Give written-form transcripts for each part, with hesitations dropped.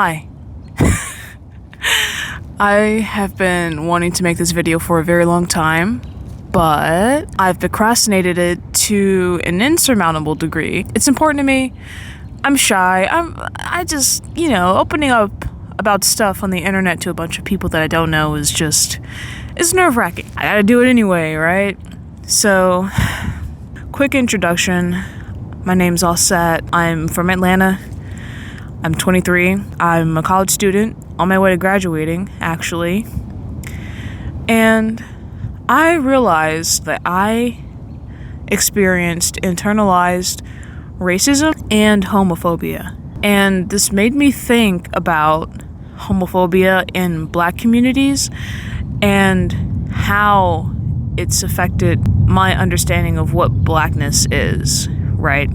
Hi. I have been wanting to make this video for a very long time, but I've procrastinated it to an insurmountable degree. It's important to me. I'm shy. I just, opening up about stuff on the internet to a bunch of people that I don't know it's nerve-wracking. I gotta do it anyway, right? So, quick introduction. My name's Allset. I'm from Atlanta. I'm 23. I'm a college student on my way to graduating, actually. And I realized that I experienced internalized racism and homophobia. And this made me think about homophobia in Black communities and how it's affected my understanding of what Blackness is, right?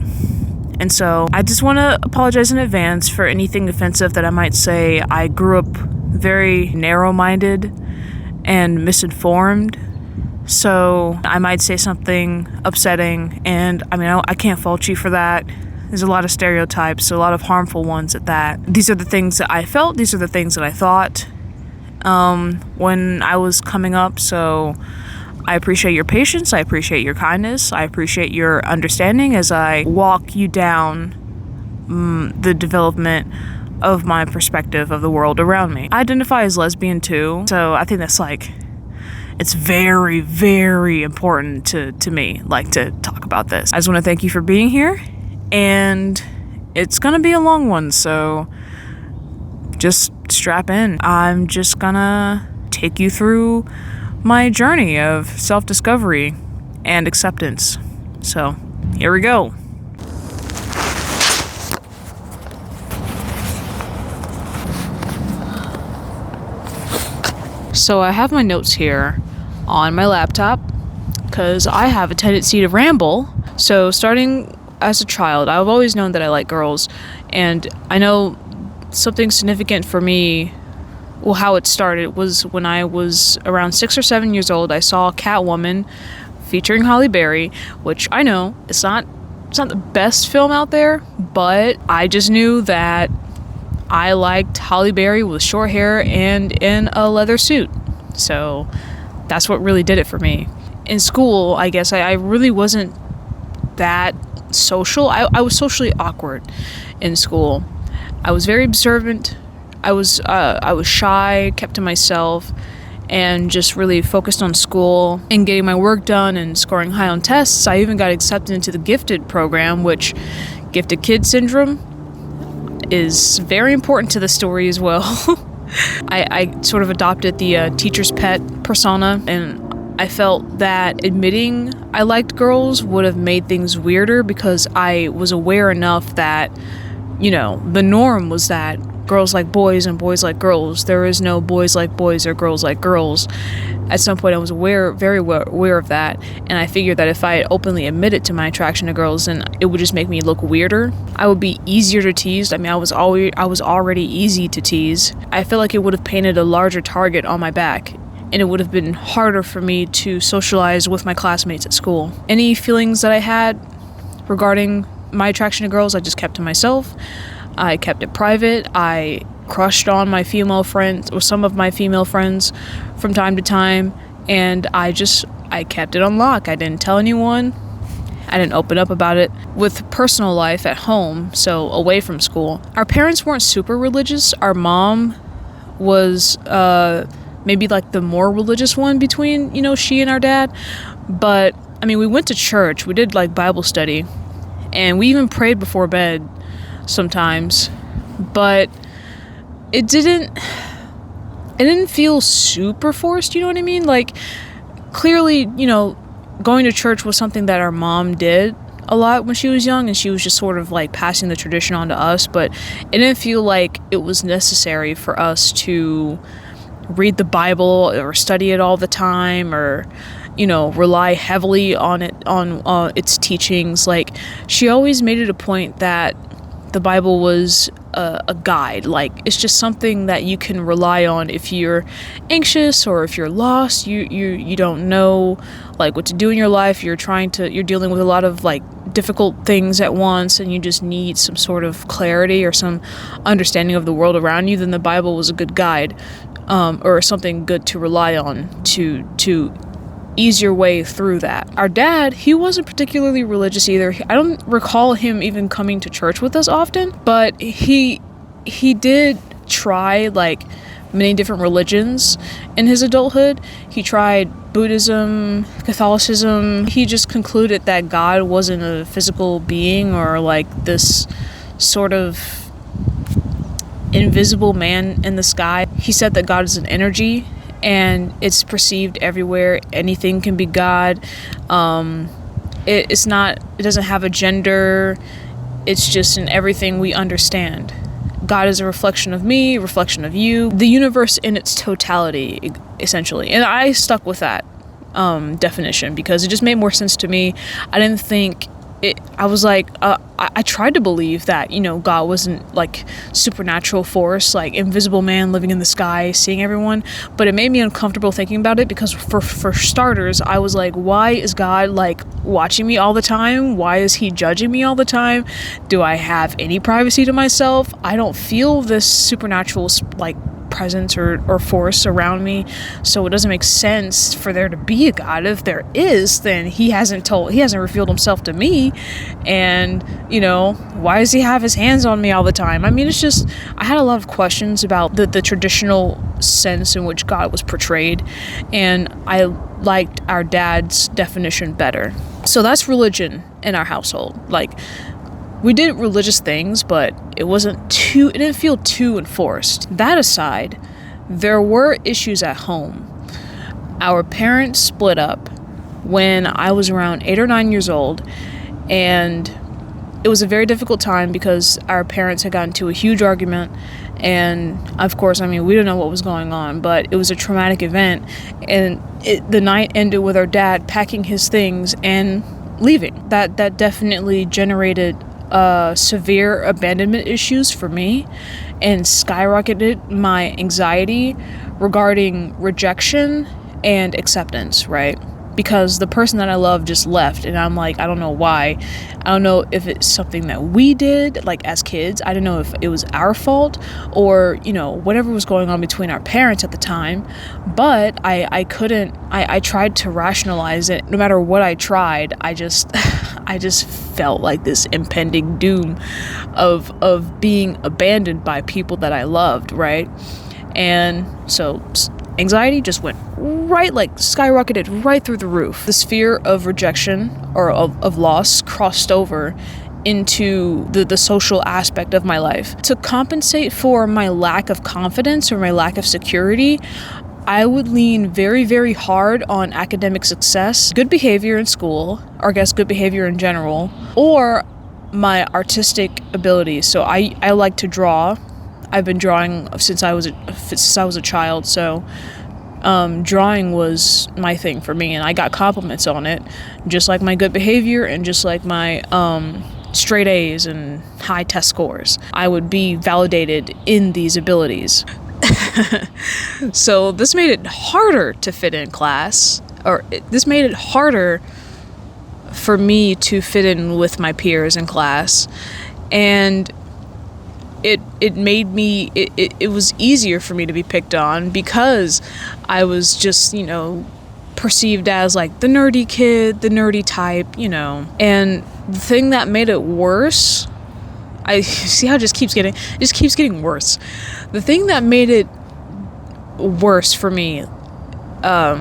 And so I just want to apologize in advance for anything offensive that I might say. I grew up very narrow-minded and misinformed, so I might say something upsetting, and I can't fault you for that. There's a lot of stereotypes, a lot of harmful ones at that. These are the things that I felt, these are the things that I thought when I was coming up, so I appreciate your patience, I appreciate your kindness, I appreciate your understanding as I walk you down the development of my perspective of the world around me. I identify as lesbian too, so I think that's it's very, very important to me, to talk about this. I just want to thank you for being here, and it's gonna be a long one, so just strap in. I'm just gonna take you through my journey of self-discovery and acceptance. So, here we go. So I have my notes here on my laptop because I have a tendency to ramble. So starting as a child, I've always known that I like girls, and I know something significant for me. Well, how it started was when I was around 6 or 7 years old. I saw Catwoman featuring Halle Berry, which I know it's not the best film out there, but I just knew that I liked Halle Berry with short hair and in a leather suit. So that's what really did it for me. In school, I guess I really wasn't that social. I was socially awkward in school. I was very observant. I was shy, kept to myself, and just really focused on school and getting my work done and scoring high on tests. I even got accepted into the gifted program, which gifted kid syndrome is very important to the story as well. I sort of adopted the teacher's pet persona, and I felt that admitting I liked girls would have made things weirder because I was aware enough that, the norm was that girls like boys and boys like girls. There is no boys like boys or girls like girls. At some point I was very aware of that, and I figured that if I had openly admitted to my attraction to girls, then it would just make me look weirder. I would be easier to tease. I was already easy to tease. I feel like it would have painted a larger target on my back, and it would have been harder for me to socialize with my classmates at school. Any feelings that I had regarding my attraction to girls, I just kept to myself. I kept it private. I crushed on my female friends, or some of my female friends, from time to time, and I kept it on lock. I didn't tell anyone. I didn't open up about it. With personal life at home, so away from school, our parents weren't super religious. Our mom was maybe the more religious one between she and our dad, but we went to church. We did Bible study, and we even prayed before bed sometimes, but it didn't feel super forced, you know what I mean? Clearly, going to church was something that our mom did a lot when she was young, and she was just sort of passing the tradition on to us, but it didn't feel like it was necessary for us to read the Bible or study it all the time, or rely heavily on its teachings. She always made it a point that the Bible was a guide. Like, it's just something that you can rely on if you're anxious or if you're lost, you don't know like what to do in your life, you're dealing with a lot of like difficult things at once, and you just need some sort of clarity or some understanding of the world around you. Then the Bible was a good guide, or something good to rely on to ease your way through that. Our dad, he wasn't particularly religious either. I don't recall him even coming to church with us often, but he did try like many different religions in his adulthood. He tried Buddhism, Catholicism. He just concluded that God wasn't a physical being or like this sort of invisible man in the sky. He said that God is an energy, and it's perceived everywhere. Anything can be God. It doesn't have a gender. It's just in everything we understand. God is a reflection of me, a reflection of you, the universe in its totality, essentially. And I stuck with that definition because it just made more sense to me. I didn't think it, I was like, I tried to believe that, God wasn't like supernatural force, like invisible man living in the sky, seeing everyone. But it made me uncomfortable thinking about it because for starters, I was like, why is God like watching me all the time? Why is he judging me all the time? Do I have any privacy to myself? I don't feel this supernatural like presence or force around me, so it doesn't make sense for there to be a God. If there is, then he hasn't revealed himself to me. And why does he have his hands on me all the time? I mean, it's just, I had a lot of questions about the traditional sense in which God was portrayed, and I liked our dad's definition better. So that's religion in our household. Like, we did religious things, but it didn't feel too enforced. That aside, there were issues at home. Our parents split up when I was around 8 or 9 years old, and it was a very difficult time because our parents had gotten into a huge argument, and of course, we didn't know what was going on, but it was a traumatic event, and the night ended with our dad packing his things and leaving. That definitely generated severe abandonment issues for me and skyrocketed my anxiety regarding rejection and acceptance, right? Because the person that I love just left, and I'm like, I don't know why. I don't know if it's something that we did, like as kids. I don't know if it was our fault or, whatever was going on between our parents at the time. But I tried to rationalize it. No matter what I tried, I just felt like this impending doom of being abandoned by people that I loved, right? And so anxiety just went skyrocketed right through the roof. This fear of rejection or of loss crossed over into the social aspect of my life. To compensate for my lack of confidence or my lack of security, I would lean very, very hard on academic success, good behavior in school, or I guess good behavior in general, or my artistic abilities. So I like to draw. I've been drawing since I was a child, so drawing was my thing for me, and I got compliments on it, just like my good behavior and just like my straight A's and high test scores. I would be validated in these abilities. So this made it harder to fit in class, this made it harder for me to fit in with my peers in class, and it made me, it was easier for me to be picked on because I was just, perceived as like the nerdy kid, the nerdy type, and the thing that made it worse, I see how it just keeps getting worse. The thing that made it worse for me,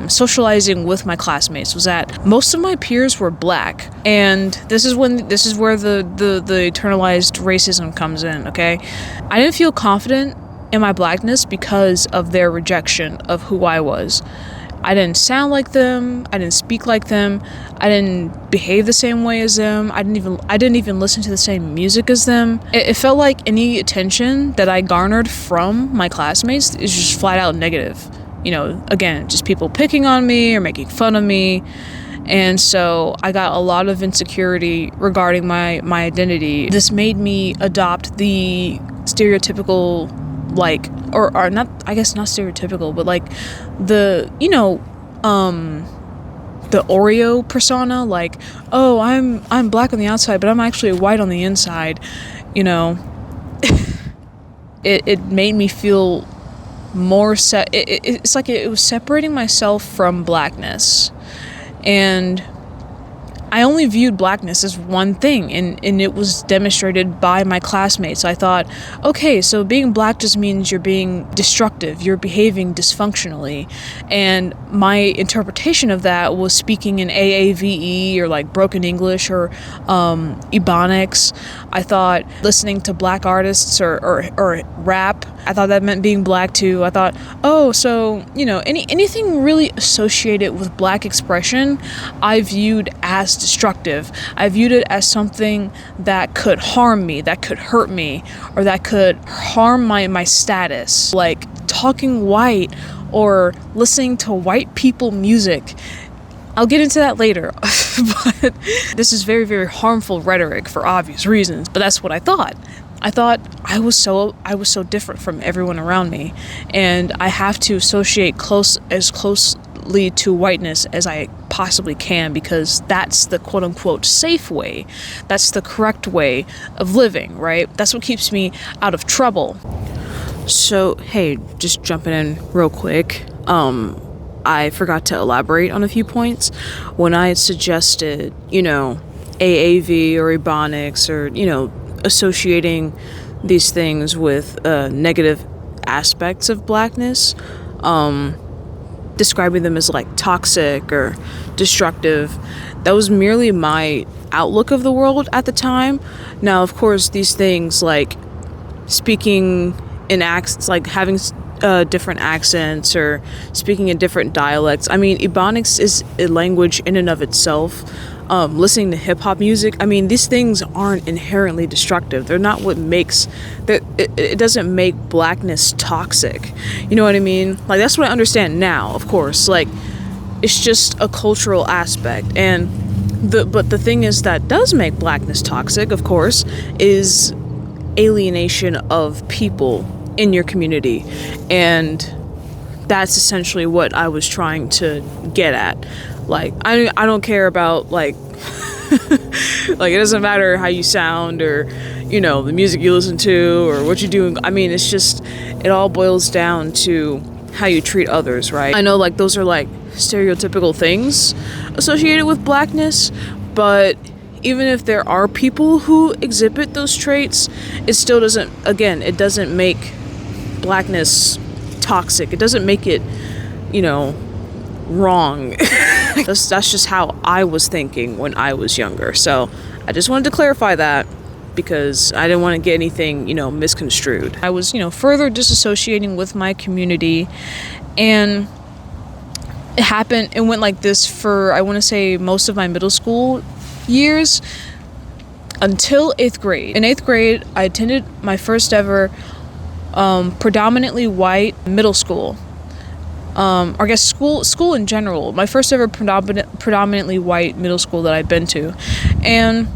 socializing with my classmates, was that most of my peers were black, and this is where the internalized racism comes in. Okay, I didn't feel confident in my blackness because of their rejection of who I was. I didn't sound like them. I didn't speak like them. I didn't behave the same way as them. I didn't even listen to the same music as them. It felt like any attention that I garnered from my classmates is just flat out negative. Again, just people picking on me or making fun of me. And so I got a lot of insecurity regarding my identity. This made me adopt the stereotypical, like, or not, I guess not stereotypical, but like the, the Oreo persona, like, oh, I'm black on the outside, but I'm actually white on the inside, it made me feel more it's like it was separating myself from blackness. And I only viewed blackness as one thing, and it was demonstrated by my classmates. I thought, okay, so being black just means you're being destructive, you're behaving dysfunctionally. And my interpretation of that was speaking in AAVE or like broken English or Ebonics. I thought listening to black artists or rap, I thought that meant being black too. I thought, oh, so, anything really associated with black expression, I viewed as destructive. I viewed it as something that could harm me, that could hurt me, or that could harm my status. Like talking white or listening to white people music. I'll get into that later, but this is very, very harmful rhetoric for obvious reasons, but that's what I thought. I thought I was so different from everyone around me, and I have to associate as closely to whiteness as I possibly can, because that's the quote-unquote safe way. That's the correct way of living, right? That's what keeps me out of trouble. So, hey, just jumping in real quick. I forgot to elaborate on a few points when I suggested, AAV or Ebonics or, associating these things with negative aspects of blackness, describing them as like toxic or destructive. That was merely my outlook of the world at the time. Now, of course, these things like speaking in accents, like having different accents or speaking in different dialects. I mean, Ebonics is a language in and of itself. Listening to hip-hop music, I mean, these things aren't inherently destructive. They're not what makes it doesn't make blackness toxic. You know what I mean? Like, that's what I understand now, of course. Like, it's just a cultural aspect. And but the thing is that does make blackness toxic, of course, is alienation of people in your community. And that's essentially what I was trying to get at. Like, I don't care about, like, like, it doesn't matter how you sound or, the music you listen to or what you're doing. I mean, it's just, it all boils down to how you treat others, right? I know, like, those are, like, stereotypical things associated with blackness, but even if there are people who exhibit those traits, it still doesn't, again, it doesn't make blackness toxic. It doesn't make it, wrong. That's just how I was thinking when I was younger. So I just wanted to clarify that because I didn't want to get anything, misconstrued. I was, further disassociating with my community, and it went like this for, I want to say, most of my middle school years until 8th grade. In 8th grade, I attended my first ever predominantly white middle school. Or I guess school in general. My first ever predominantly white middle school that I'd been to. And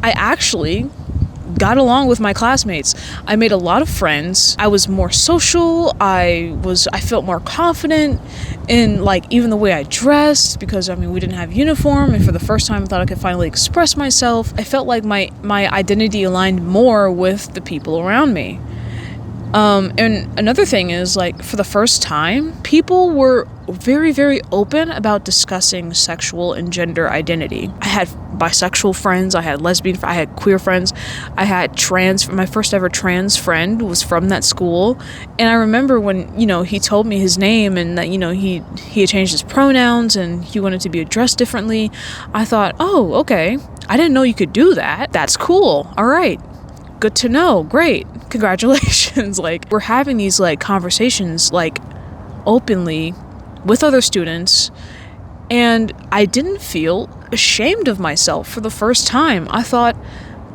I actually got along with my classmates. I made a lot of friends. I was more social. I felt more confident in, like, even the way I dressed, because, I mean, we didn't have uniform, and for the first time I thought I could finally express myself. I felt like my identity aligned more with the people around me. And another thing is, like, for the first time, people were very, very open about discussing sexual and gender identity. I had bisexual friends, I had lesbian, I had queer friends, I had my first ever trans friend was from that school. And I remember when, he told me his name and that, he had changed his pronouns and he wanted to be addressed differently. I thought, oh, okay, I didn't know you could do that. That's cool. All right. Good to know. Great. Congratulations. Like, we're having these, like, conversations, like, openly with other students, and I didn't feel ashamed of myself for the first time. I thought,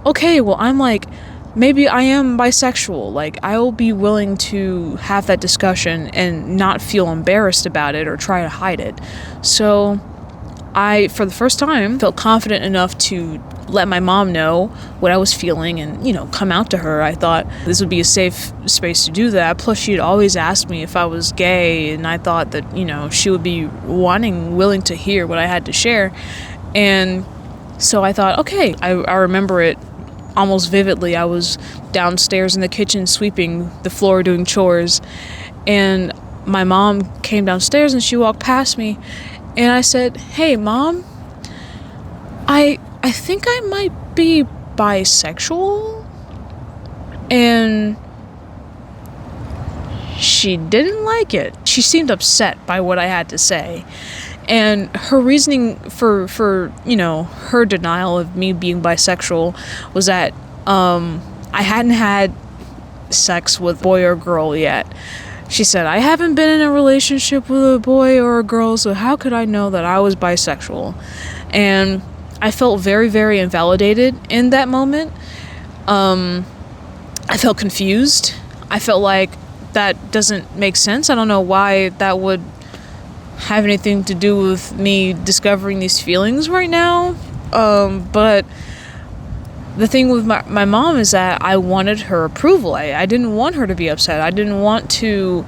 okay, well, I'm, like, maybe I am bisexual. Like, I will be willing to have that discussion and not feel embarrassed about it or try to hide it. So I, for the first time, felt confident enough to let my mom know what I was feeling and, come out to her. I thought this would be a safe space to do that. Plus, she'd always asked me if I was gay, and I thought that, she would be willing to hear what I had to share. And so I thought, okay, I remember it almost vividly. I was downstairs in the kitchen sweeping the floor, doing chores, and my mom came downstairs and she walked past me, and I said, "Hey, Mom, I think I might be bisexual." And she didn't like it. She seemed upset by what I had to say. And her reasoning for her denial of me being bisexual was that I hadn't had sex with a boy or girl yet. She said, "I haven't been in a relationship with a boy or a girl, so how could I know that I was bisexual?" And I felt very, very invalidated in that moment. I felt confused. I felt like that doesn't make sense. I don't know why that would have anything to do with me discovering these feelings right now. But the thing with my mom is that I wanted her approval. I didn't want her to be upset. I didn't want to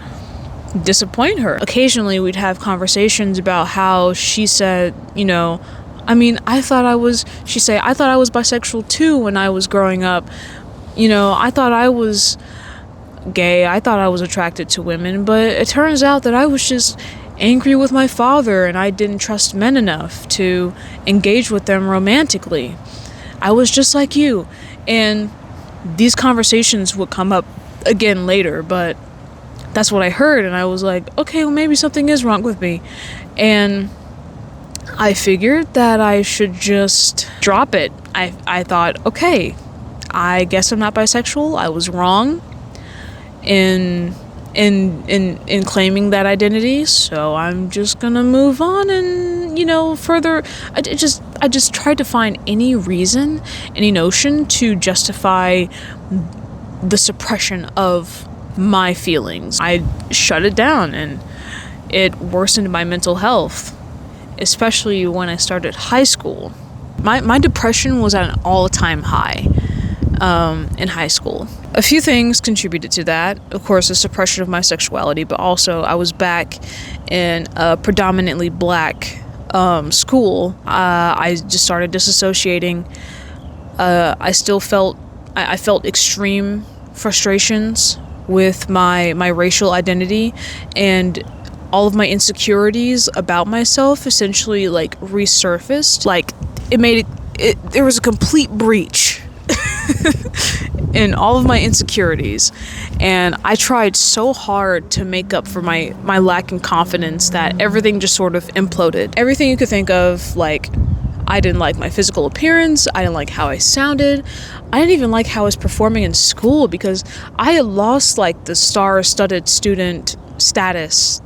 disappoint her. Occasionally we'd have conversations about how she said, I thought I was bisexual too when I was growing up. I thought I was gay. I thought I was attracted to women, but it turns out that I was just angry with my father and I didn't trust men enough to engage with them romantically. I was just like you. And these conversations would come up again later, but that's what I heard, and I was like, okay, well, maybe something is wrong with me. And I figured that I should just drop it. I thought, okay, I guess I'm not bisexual. I was wrong in claiming that identity, so I'm just gonna move on and further. I just tried to find any reason, any notion to justify the suppression of my feelings. I shut it down, and it worsened my mental health, especially when I started high school. My depression was at an all-time high in high school. A few things contributed to that. Of course, the suppression of my sexuality, but also I was back in a predominantly black school. I just started disassociating. I felt extreme frustrations with my racial identity, and all of my insecurities about myself essentially resurfaced. There was a complete breach in all of my insecurities, and I tried so hard to make up for my lack in confidence that everything just sort of imploded. Everything you could think of, I didn't like my physical appearance, I didn't like how I sounded, I didn't even like how I was performing in school, because I had lost the star-studded student status.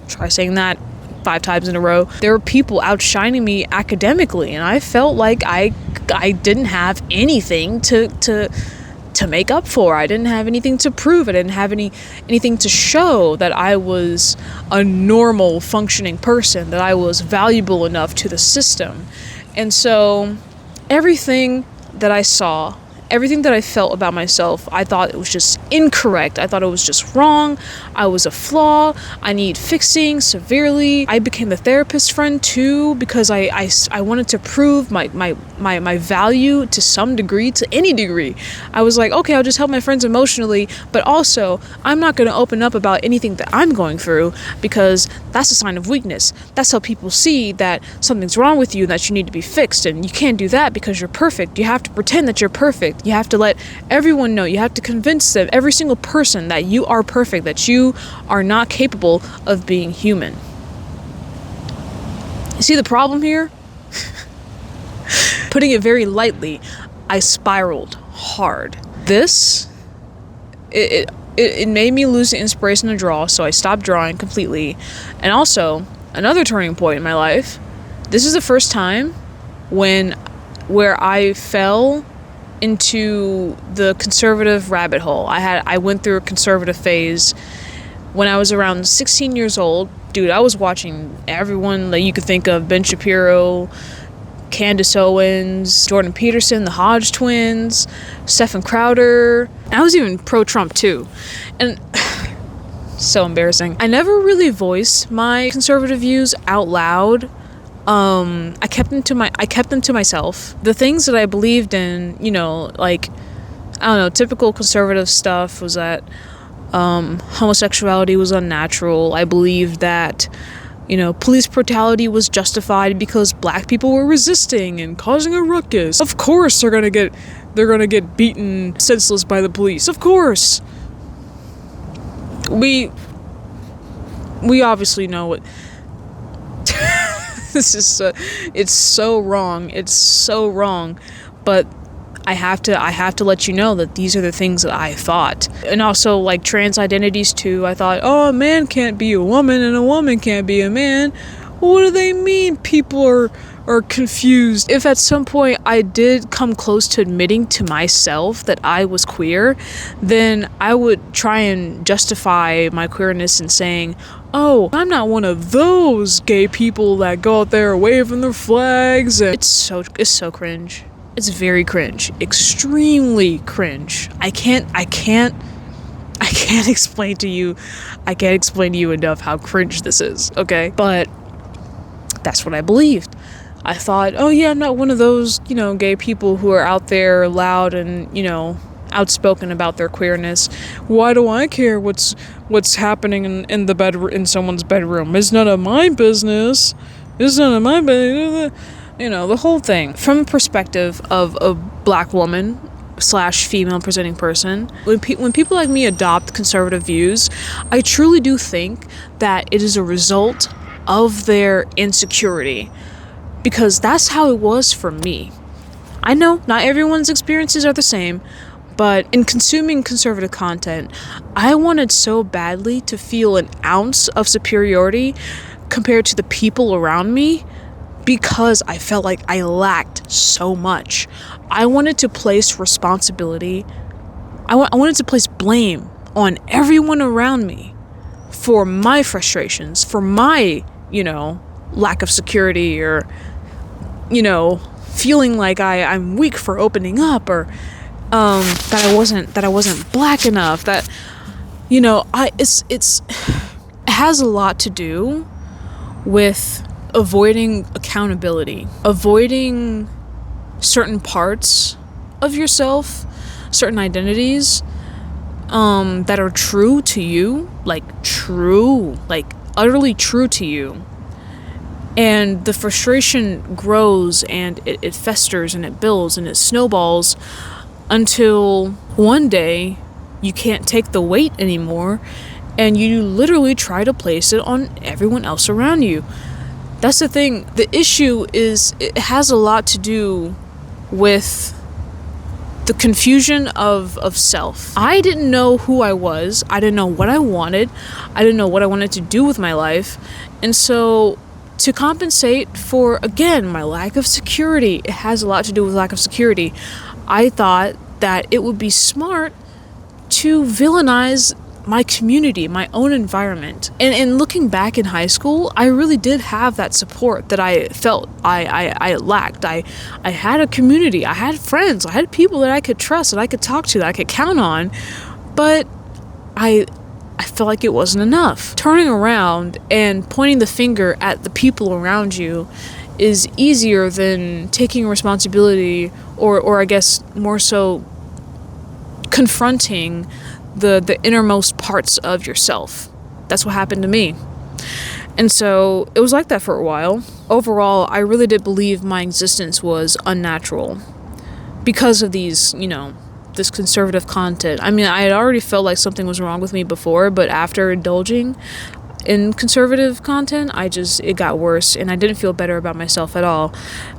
Try saying that 5 times in a row. There were people outshining me academically, and I felt like I didn't have anything to make up for. I didn't have anything to prove. I didn't have anything to show that I was a normal functioning person, that I was valuable enough to the system. And so everything that I saw, everything that I felt about myself, I thought it was just incorrect. I thought it was just wrong. I was a flaw. I need fixing severely. I became the therapist friend too, because I wanted to prove my value to some degree, to any degree. I was like, okay, I'll just help my friends emotionally, but also I'm not going to open up about anything that I'm going through, because that's a sign of weakness. That's how people see that something's wrong with you, that you need to be fixed, and you can't do that because you're perfect. You have to pretend that you're perfect. You have to let everyone know. You have to convince them, every single person, that you are perfect, that you are not capable of being human. You see the problem here? Putting it very lightly, I spiraled hard. It made me lose the inspiration to draw, so I stopped drawing completely. And also, another turning point in my life, this is the first time where I fell into the conservative rabbit hole. I went through a conservative phase when I was around 16 years old, dude, I was watching everyone that you could think of: Ben Shapiro, Candace Owens, Jordan Peterson, the Hodge twins, Stephen Crowder. I was even pro-Trump too. And so embarrassing. I never really voiced my conservative views out loud. I kept them to myself. The things that I believed in, like, I don't know, typical conservative stuff was that homosexuality was unnatural. I believed that, police brutality was justified because black people were resisting and causing a ruckus. Of course they're gonna get beaten senseless by the police. Of course. We obviously know what this is. It's so wrong. It's so wrong. But I have to let you know that these are the things that I thought. And also, like, trans identities too. I thought, oh, a man can't be a woman and a woman can't be a man. What do they mean? People are confused. If at some point I did come close to admitting to myself that I was queer, then I would try and justify my queerness in saying, oh, I'm not one of those gay people that go out there waving their flags. And it's so cringe. It's very cringe. Extremely cringe. I can't explain to you enough how cringe this is, okay? But that's what I believed. I thought, oh yeah, I'm not one of those, gay people who are out there loud and, outspoken about their queerness. Why do I care what's happening in someone's bedroom? It's none of my business. It's none of my business. The whole thing. From the perspective of a black woman / female presenting person, when people like me adopt conservative views, I truly do think that it is a result of their insecurity, because that's how it was for me. I know not everyone's experiences are the same, but in consuming conservative content, I wanted so badly to feel an ounce of superiority compared to the people around me, because I felt like I lacked so much. I wanted to place responsibility. I wanted to place blame on everyone around me for my frustrations, for my, lack of security, or, feeling like I'm weak for opening up, or that I wasn't black enough. That, it has a lot to do with avoiding accountability, avoiding certain parts of yourself, certain identities that are true to you, like utterly true to you. And the frustration grows, and it festers, and it builds, and it snowballs until one day you can't take the weight anymore, and you literally try to place it on everyone else around you. That's the thing. The issue is, it has a lot to do with the confusion of self. I didn't know who I was. I didn't know what I wanted. I didn't know what I wanted to do with my life. And so, to compensate for, again, my lack of security, it has a lot to do with lack of security, I thought that it would be smart to villainize my community, my own environment. And looking back in high school, I really did have that support that I felt I lacked. I had a community, I had friends, I had people that I could trust, that I could talk to, that I could count on, but I felt like it wasn't enough. Turning around and pointing the finger at the people around you is easier than taking responsibility, or I guess more so confronting the innermost parts of yourself. That's what happened to me. And so it was like that for a while. Overall, I really did believe my existence was unnatural because of these, this conservative content. I mean, I had already felt like something was wrong with me before, but after indulging in conservative content, it got worse, and I didn't feel better about myself at all.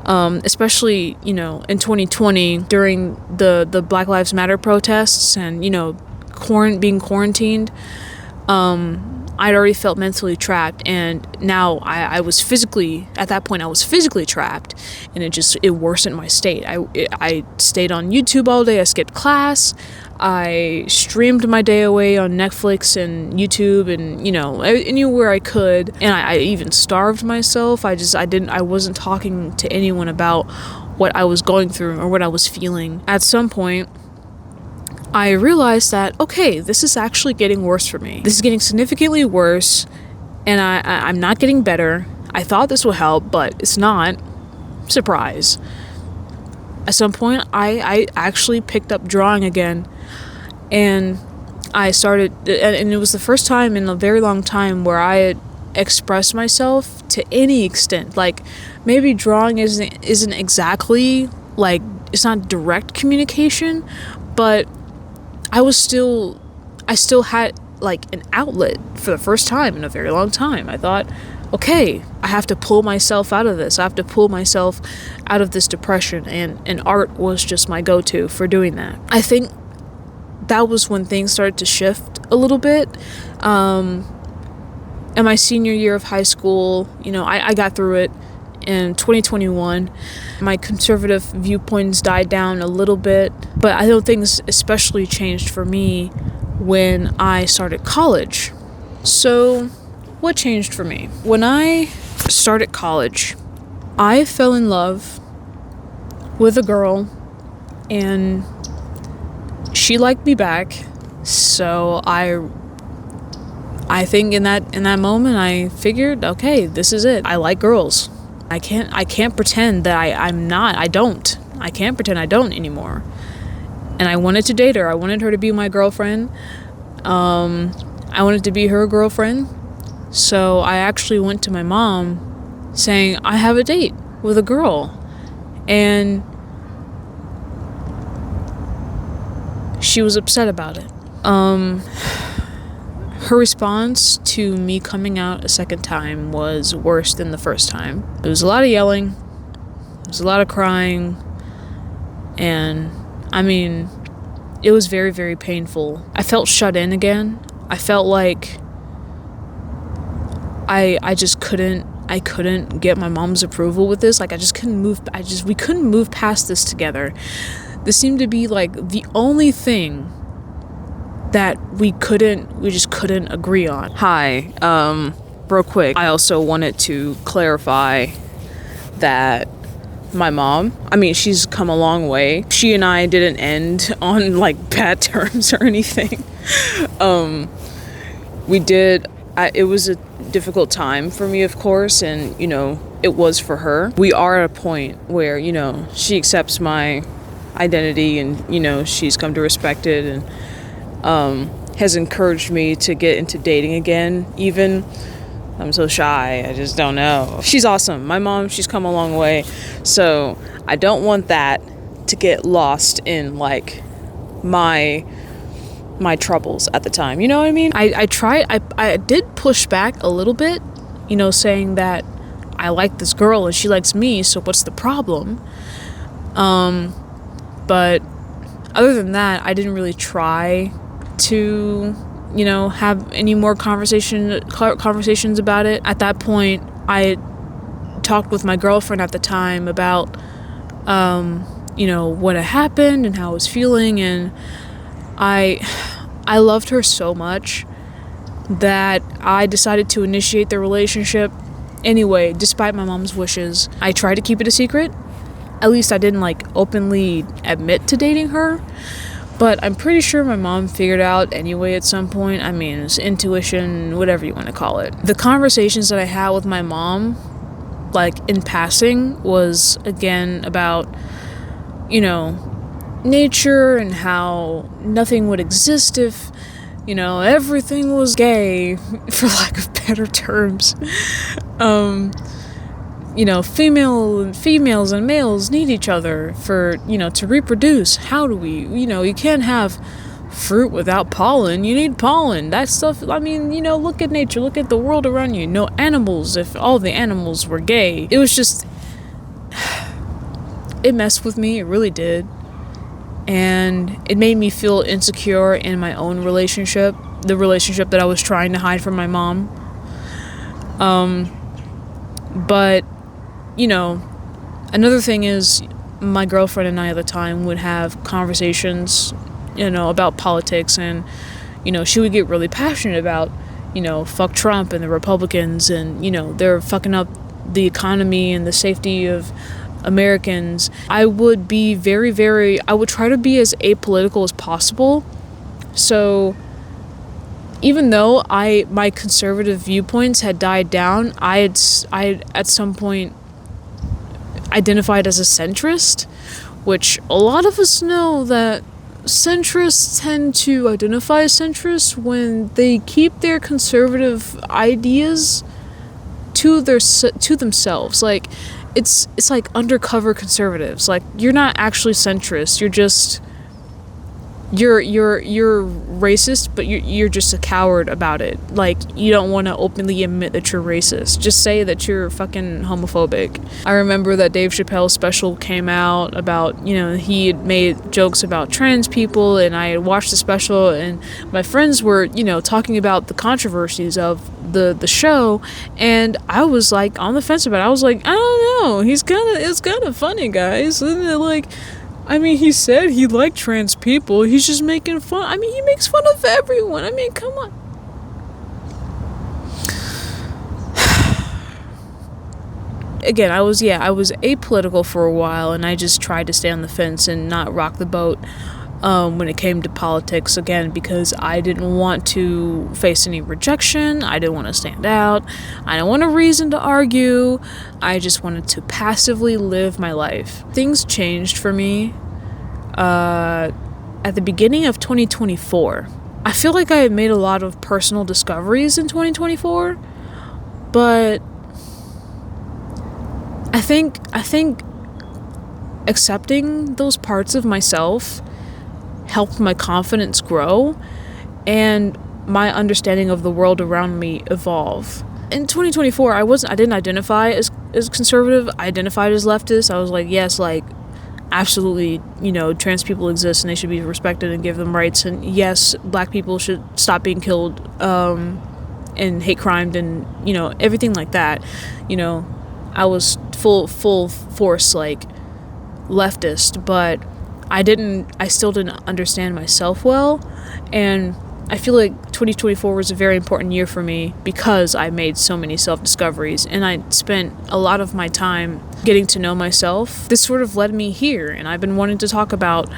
Especially, in 2020 during the Black Lives Matter protests, and, being quarantined. I'd already felt mentally trapped, and now I was physically, at that point I was physically trapped, and it worsened my state. I stayed on YouTube all day, I skipped class, I streamed my day away on Netflix and YouTube and, anywhere I could, and I even starved myself. I wasn't talking to anyone about what I was going through or what I was feeling. At some point, I realized that, okay, this is actually getting worse for me. This is getting significantly worse, and I'm not getting better. I thought this would help, but it's not. Surprise. At some point, I actually picked up drawing again, and I started, and it was the first time in a very long time where I had expressed myself to any extent. Like, maybe drawing isn't exactly, like, it's not direct communication, but I still had like an outlet for the first time in a very long time. I thought, okay, I have to pull myself out of this. I have to pull myself out of this depression, and art was just my go-to for doing that. I think that was when things started to shift a little bit. In my senior year of high school, I got through it. In 2021, my conservative viewpoints died down a little bit, but I don't think especially changed for me when I started college. So, what changed for me? When I started college, I fell in love with a girl, and she liked me back. So I think in that moment, I figured, okay, this is it. I like girls. I can't pretend that I can't pretend I don't anymore. And I wanted to date her. I wanted her to be my girlfriend. I wanted to be her girlfriend. So I actually went to my mom saying, I have a date with a girl. And she was upset about it. Her response to me coming out a second time was worse than the first time. There was a lot of yelling, there was a lot of crying, and it was very, very painful. I felt shut in again. I felt like I just couldn't get my mom's approval with this. Like, we couldn't move past this together. This seemed to be like the only thing that we just couldn't agree on. Hi, real quick, I also wanted to clarify that my mom, she's come a long way. She and I didn't end on like bad terms or anything. We did, it was a difficult time for me, of course, and it was for her. We are at a point where, she accepts my identity, and she's come to respect it, and has encouraged me to get into dating again. Even I'm so shy, I just don't know. She's awesome. My mom, she's come a long way. So I don't want that to get lost in like my troubles at the time. You know what I mean? I did push back a little bit, saying that I like this girl and she likes me, so what's the problem? But other than that, I didn't really try to, have any more conversations about it. At that point, I talked with my girlfriend at the time about, what had happened and how I was feeling, and I loved her so much that I decided to initiate the relationship anyway, despite my mom's wishes. I tried to keep it a secret. At least I didn't openly admit to dating her. But I'm pretty sure my mom figured out anyway at some point. It's intuition, whatever you want to call it. The conversations that I had with my mom, in passing, was again about, nature and how nothing would exist if, everything was gay, for lack of better terms. Females and males need each other for, to reproduce. How do we, you can't have fruit without pollen. You need pollen. That stuff, look at nature, look at the world around you. No animals, if all the animals were gay. It was just, it messed with me, it really did. And it made me feel insecure in my own relationship the relationship that I was trying to hide from my mom. But, you know, another thing is my girlfriend and I at the time would have conversations, you know, about politics, and, you know, she would get really passionate about, you know, fuck Trump and the Republicans, and, you know, they're fucking up the economy and the safety of Americans. I would be I would try to be as apolitical as possible. So even though my conservative viewpoints had died down, I had at some point identified as a centrist, which a lot of us know that centrists tend to identify as centrists when they keep their conservative ideas to themselves. Like, it's like undercover conservatives. Like, you're not actually centrist. You're just you're racist, but you're just a coward about it. Like, you don't want to openly admit that you're racist. Just say that you're fucking homophobic. I remember that Dave Chappelle's special came out about, you know, he had made jokes about trans people, and I had watched the special, and my friends were, you know, talking about the controversies of the show, and I was like on the fence about it. I was like, I don't know, it's kind of funny, guys. And like, I mean, he said he liked trans people. He's just making fun. I mean, he makes fun of everyone. I mean, come on. Again, I was apolitical for a while, and I just tried to stay on the fence and not rock the boat when it came to politics, again, because I didn't want to face any rejection. I didn't want to stand out. I didn't want a reason to argue. I just wanted to passively live my life. Things changed for me at the beginning of 2024. I feel like I had made a lot of personal discoveries in 2024, but I think accepting those parts of myself helped my confidence grow and my understanding of the world around me evolve. In 2024, I didn't identify as conservative. I identified as leftist. I was like, yes, like, absolutely, you know, trans people exist and they should be respected and give them rights, and yes, black people should stop being killed and hate crimed, and, you know, everything like that. You know, I was full force, like, leftist, but I still didn't understand myself well, and I feel like 2024 was a very important year for me because I made so many self-discoveries, and I spent a lot of my time getting to know myself. This sort of led me here, and I've been wanting to talk about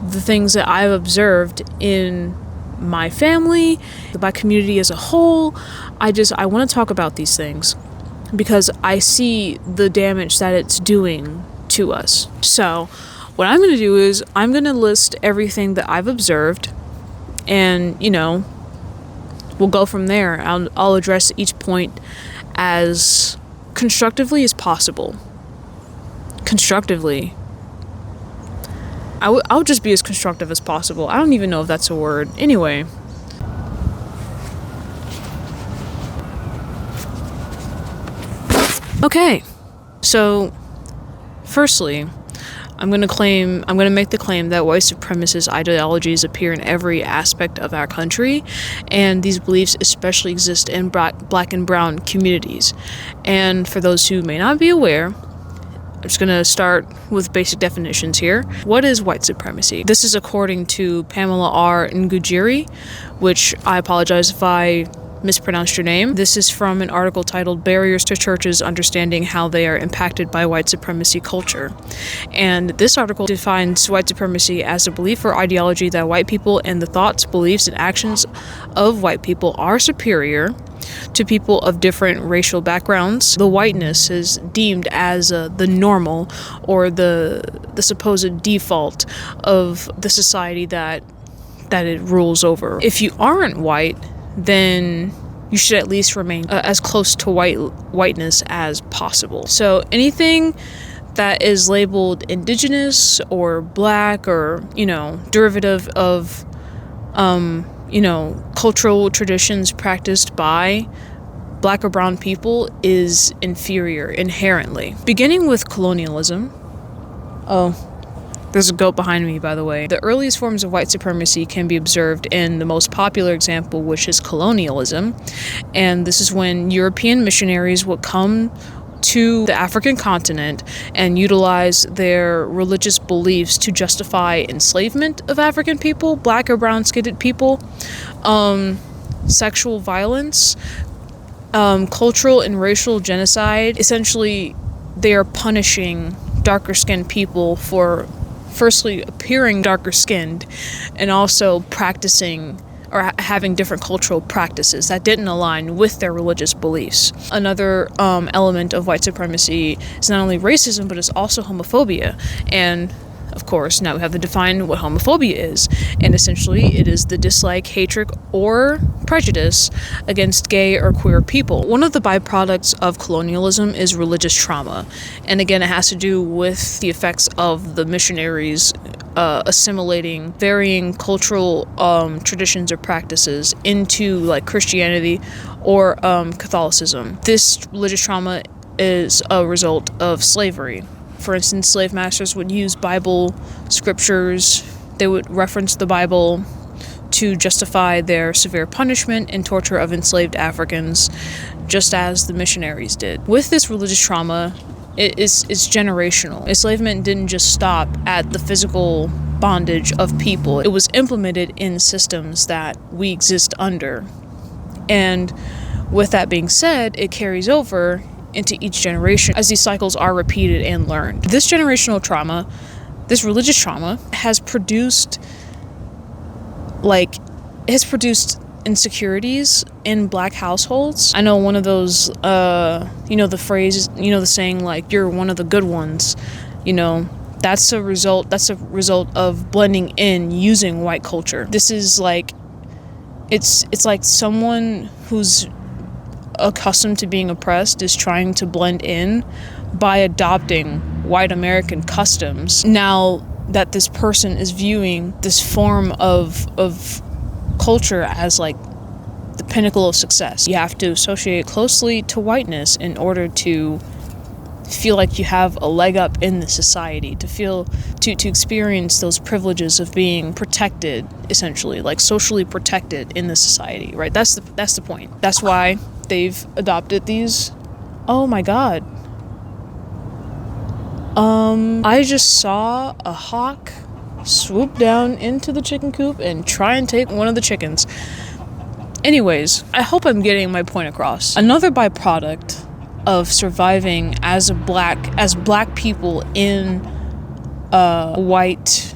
the things that I've observed in my family, the black community as a whole. I want to talk about these things because I see the damage that it's doing to us. So what I'm going to do is I'm going to list everything that I've observed, and, you know, we'll go from there. I'll address each point as constructively as possible. Constructively. I'll just be as constructive as possible. I don't even know if that's a word. Anyway. Okay. So, firstly, I'm going to make the claim that white supremacist ideologies appear in every aspect of our country, and these beliefs especially exist in black and brown communities. And for those who may not be aware, I'm just going to start with basic definitions here. What is white supremacy? This is according to Pamela R. Ngujiri, which I apologize if I mispronounced your name. This is from an article titled Barriers to Churches Understanding How They Are Impacted by White Supremacy Culture. And this article defines white supremacy as a belief or ideology that white people and the thoughts, beliefs, and actions of white people are superior to people of different racial backgrounds. The whiteness is deemed as the normal or the supposed default of the society that it rules over. If you aren't white, then you should at least remain as close to whiteness as possible. So anything that is labeled indigenous or black or, you know, derivative of, you know, cultural traditions practiced by black or brown people is inferior inherently. Beginning with colonialism. Oh, There's a goat behind me, by the way. The earliest forms of white supremacy can be observed in the most popular example, which is colonialism. And this is when European missionaries would come to the African continent and utilize their religious beliefs to justify enslavement of African people, black or brown-skinned people, sexual violence, cultural and racial genocide. Essentially, they are punishing darker-skinned people for firstly appearing darker skinned and also practicing or having different cultural practices that didn't align with their religious beliefs. Another element of white supremacy is not only racism, but it's also homophobia. And of course, now we have to define what homophobia is. And essentially, it is the dislike, hatred, or prejudice against gay or queer people. One of the byproducts of colonialism is religious trauma. And again, it has to do with the effects of the missionaries assimilating varying cultural traditions or practices into like Christianity or Catholicism. This religious trauma is a result of slavery. For instance, slave masters would use Bible scriptures. They would reference the Bible to justify their severe punishment and torture of enslaved Africans, just as the missionaries did. With this religious trauma, it's generational. Enslavement didn't just stop at the physical bondage of people. It was implemented in systems that we exist under. And with that being said, it carries over into each generation as these cycles are repeated and learned. This generational trauma, this religious trauma, has produced insecurities in black households. I know one of those, the phrase, the saying like, you're one of the good ones, that's a result of blending in using white culture. This is like, it's like someone who's accustomed to being oppressed is trying to blend in by adopting white American customs. Now that this person is viewing this form of culture as like the pinnacle of success, you have to associate closely to whiteness in order to feel like you have a leg up in the society, to experience those privileges of being protected, essentially, like socially protected in the society, right? That's the point. That's why they've adopted these. Oh my god. I just saw a hawk swoop down into the chicken coop and try and take one of the chickens. Anyways, I hope I'm getting my point across. Another byproduct of surviving as black people in a white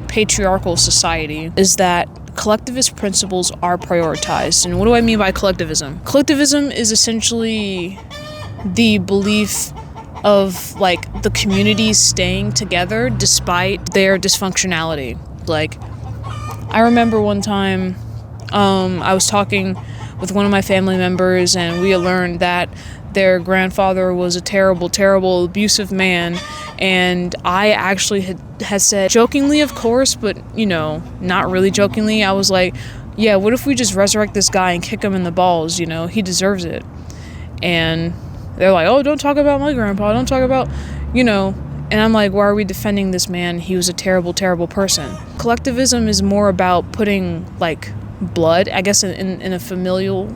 patriarchal society is that collectivist principles are prioritized. And what do I mean by collectivism? Collectivism is essentially the belief of like the community staying together despite their dysfunctionality. Like, I remember one time I was talking with one of my family members, and we had learned that their grandfather was a terrible, terrible, abusive man. And I actually had said, jokingly of course, but not really jokingly, I was like, yeah, what if we just resurrect this guy and kick him in the balls? He deserves it. And they're like, oh, don't talk about my grandpa, don't talk about, and I'm like, why are we defending this man? He was a terrible, terrible person. Collectivism is more about putting like blood, I guess in familial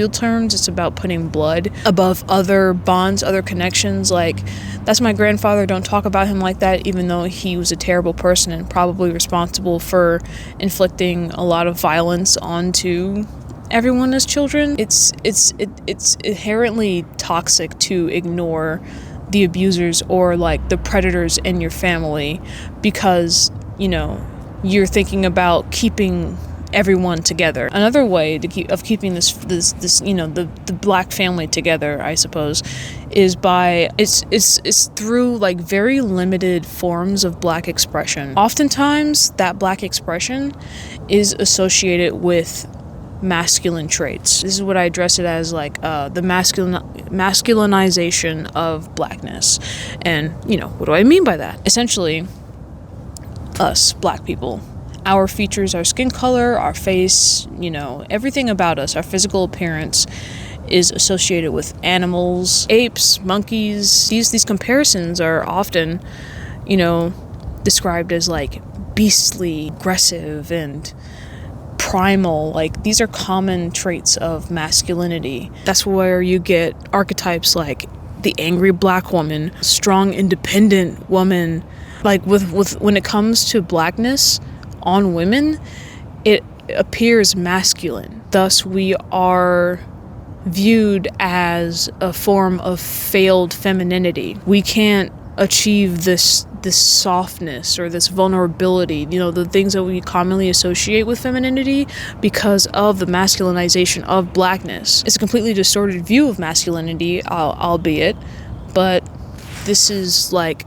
terms, it's about putting blood above other bonds, other connections. Like, that's my grandfather, don't talk about him like that, even though he was a terrible person and probably responsible for inflicting a lot of violence onto everyone as children. It's inherently toxic to ignore the abusers or like the predators in your family because you're thinking about keeping everyone together. Another way of keeping this the black family together, I suppose, is by it's through like very limited forms of black expression. Oftentimes that black expression is associated with masculine traits. This is what I address it as, like the masculinization of blackness. And what do I mean by that? Essentially, us black people, our features, our skin color, our face, everything about us, our physical appearance is associated with animals, apes, monkeys. These comparisons are often, described as like beastly, aggressive, and primal. Like, these are common traits of masculinity. That's where you get archetypes like the angry black woman, strong, independent woman. Like, with when it comes to blackness on women, it appears masculine. Thus, we are viewed as a form of failed femininity. We can't achieve this softness or this vulnerability, the things that we commonly associate with femininity, because of the masculinization of blackness. It's a completely distorted view of masculinity, albeit, but this is like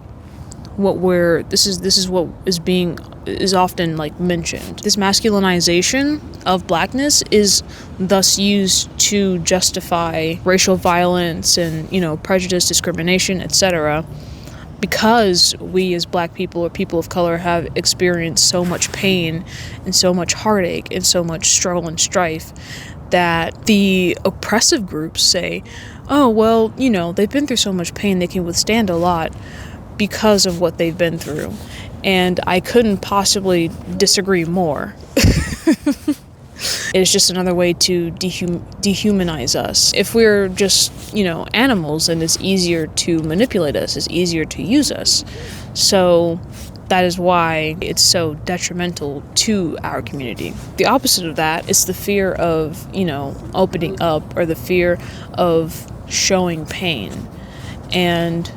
this is what is often like mentioned. This masculinization of blackness is thus used to justify racial violence and, prejudice, discrimination, etc., because we as black people or people of color have experienced so much pain and so much heartache and so much struggle and strife, that the oppressive groups say, oh, well, they've been through so much pain, they can withstand a lot because of what they've been through. And I couldn't possibly disagree more. It's just another way to dehumanize us. If we're just, animals, then it's easier to manipulate us, it's easier to use us. So that is why it's so detrimental to our community. The opposite of that is the fear of, opening up, or the fear of showing pain. And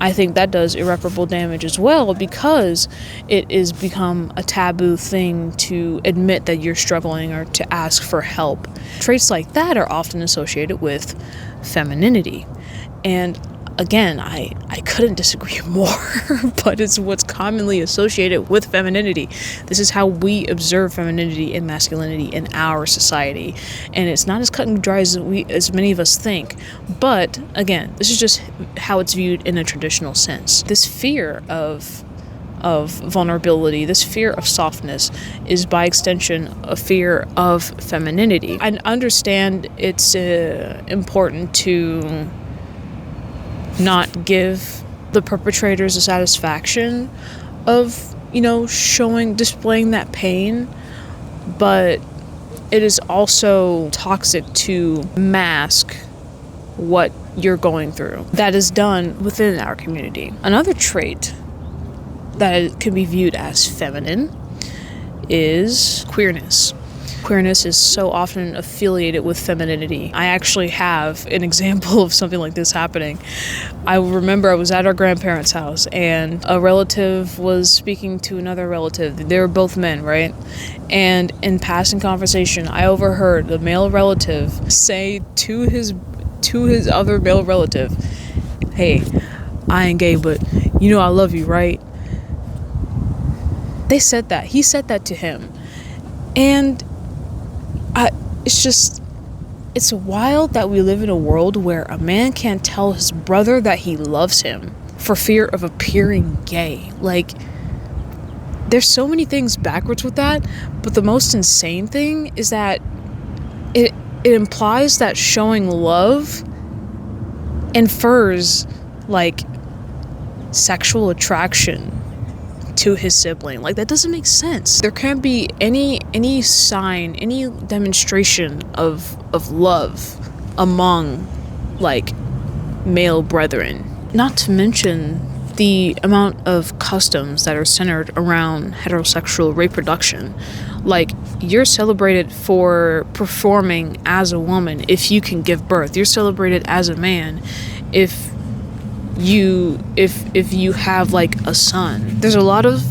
I think that does irreparable damage as well, because it has become a taboo thing to admit that you're struggling or to ask for help. Traits like that are often associated with femininity. And again, I couldn't disagree more, but it's what's commonly associated with femininity. This is how we observe femininity and masculinity in our society. And it's not as cut and dry as many of us think. But again, this is just how it's viewed in a traditional sense. This fear of vulnerability, this fear of softness, is by extension a fear of femininity. I understand it's important to not give the perpetrators the satisfaction of, displaying that pain, but it is also toxic to mask what you're going through. That is done within our community. Another trait that can be viewed as feminine is queerness. Queerness is so often affiliated with femininity. I actually have an example of something like this happening. I remember I was at our grandparents' house, and a relative was speaking to another relative. They were both men, right? And in passing conversation, I overheard the male relative say to his other male relative, "Hey, I ain't gay, but I love you, right?" They said that. He said that to him. And it's wild that we live in a world where a man can't tell his brother that he loves him for fear of appearing gay. Like, there's so many things backwards with that, but the most insane thing is that it implies that showing love infers, like, sexual attraction to his sibling. Like, that doesn't make sense. There can't be any sign, any demonstration of love among, like, male brethren. Not to mention the amount of customs that are centered around heterosexual reproduction. Like, you're celebrated for performing as a woman if you can give birth. You're celebrated as a man if you have, like, a son. There's a lot of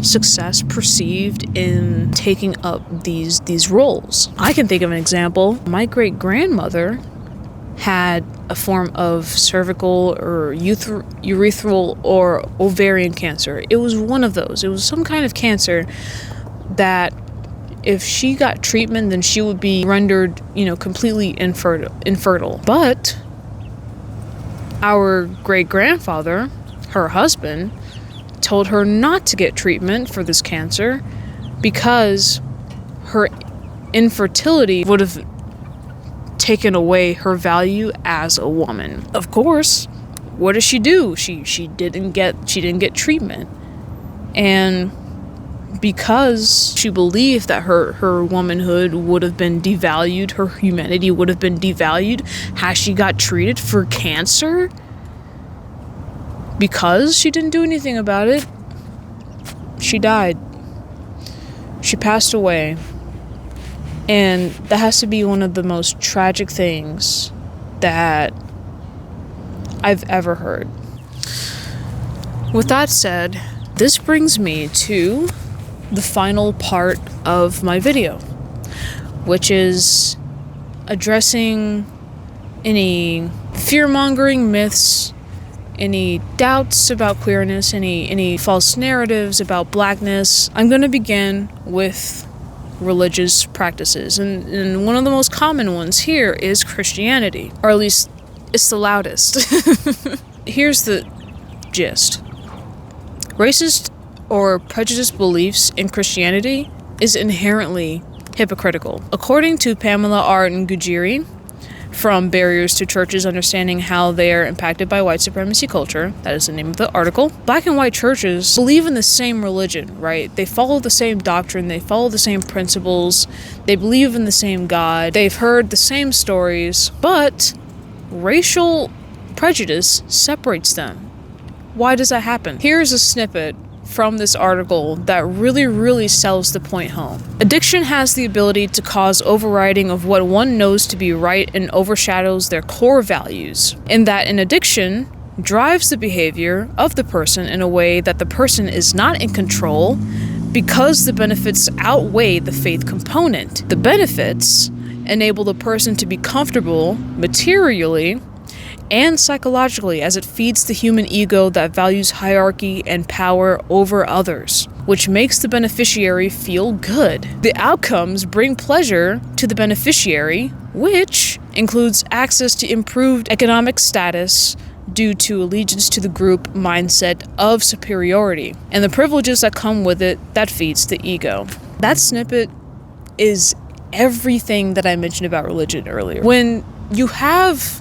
success perceived in taking up these roles. I can think of an example. My great-grandmother had a form of cervical or urethral or ovarian cancer. It was one of those. It was some kind of cancer that if she got treatment, then she would be rendered, completely infertile. But our great-grandfather, her husband, told her not to get treatment for this cancer because her infertility would have taken away her value as a woman. Of course, what does she do? She didn't get treatment. And because she believed that her womanhood would have been devalued, her humanity would have been devalued had she got treated for cancer, because she didn't do anything about it, she died. She passed away. And that has to be one of the most tragic things that I've ever heard. With that said, this brings me to the final part of my video, which is addressing any fear-mongering myths, any doubts about queerness, any false narratives about blackness. I'm going to begin with religious practices, and one of the most common ones here is Christianity, or at least it's the loudest. Here's the gist. Racist or prejudiced beliefs in Christianity is inherently hypocritical. According to Pamela R. Ngujiri, from Barriers to Churches, Understanding How They Are Impacted by White Supremacy Culture, that is the name of the article, black and white churches believe in the same religion, right? They follow the same doctrine, they follow the same principles, they believe in the same God, they've heard the same stories, but racial prejudice separates them. Why does that happen? Here's a snippet from this article that really sells the point home. Addiction has the ability to cause overriding of what one knows to be right and overshadows their core values, in that an addiction drives the behavior of the person in a way that the person is not in control because the benefits outweigh the faith component. The benefits enable the person to be comfortable materially and psychologically, as it feeds the human ego that values hierarchy and power over others, which makes the beneficiary feel good. The outcomes bring pleasure to the beneficiary, which includes access to improved economic status due to allegiance to the group mindset of superiority, and the privileges that come with it that feeds the ego. That snippet is everything that I mentioned about religion earlier. When you have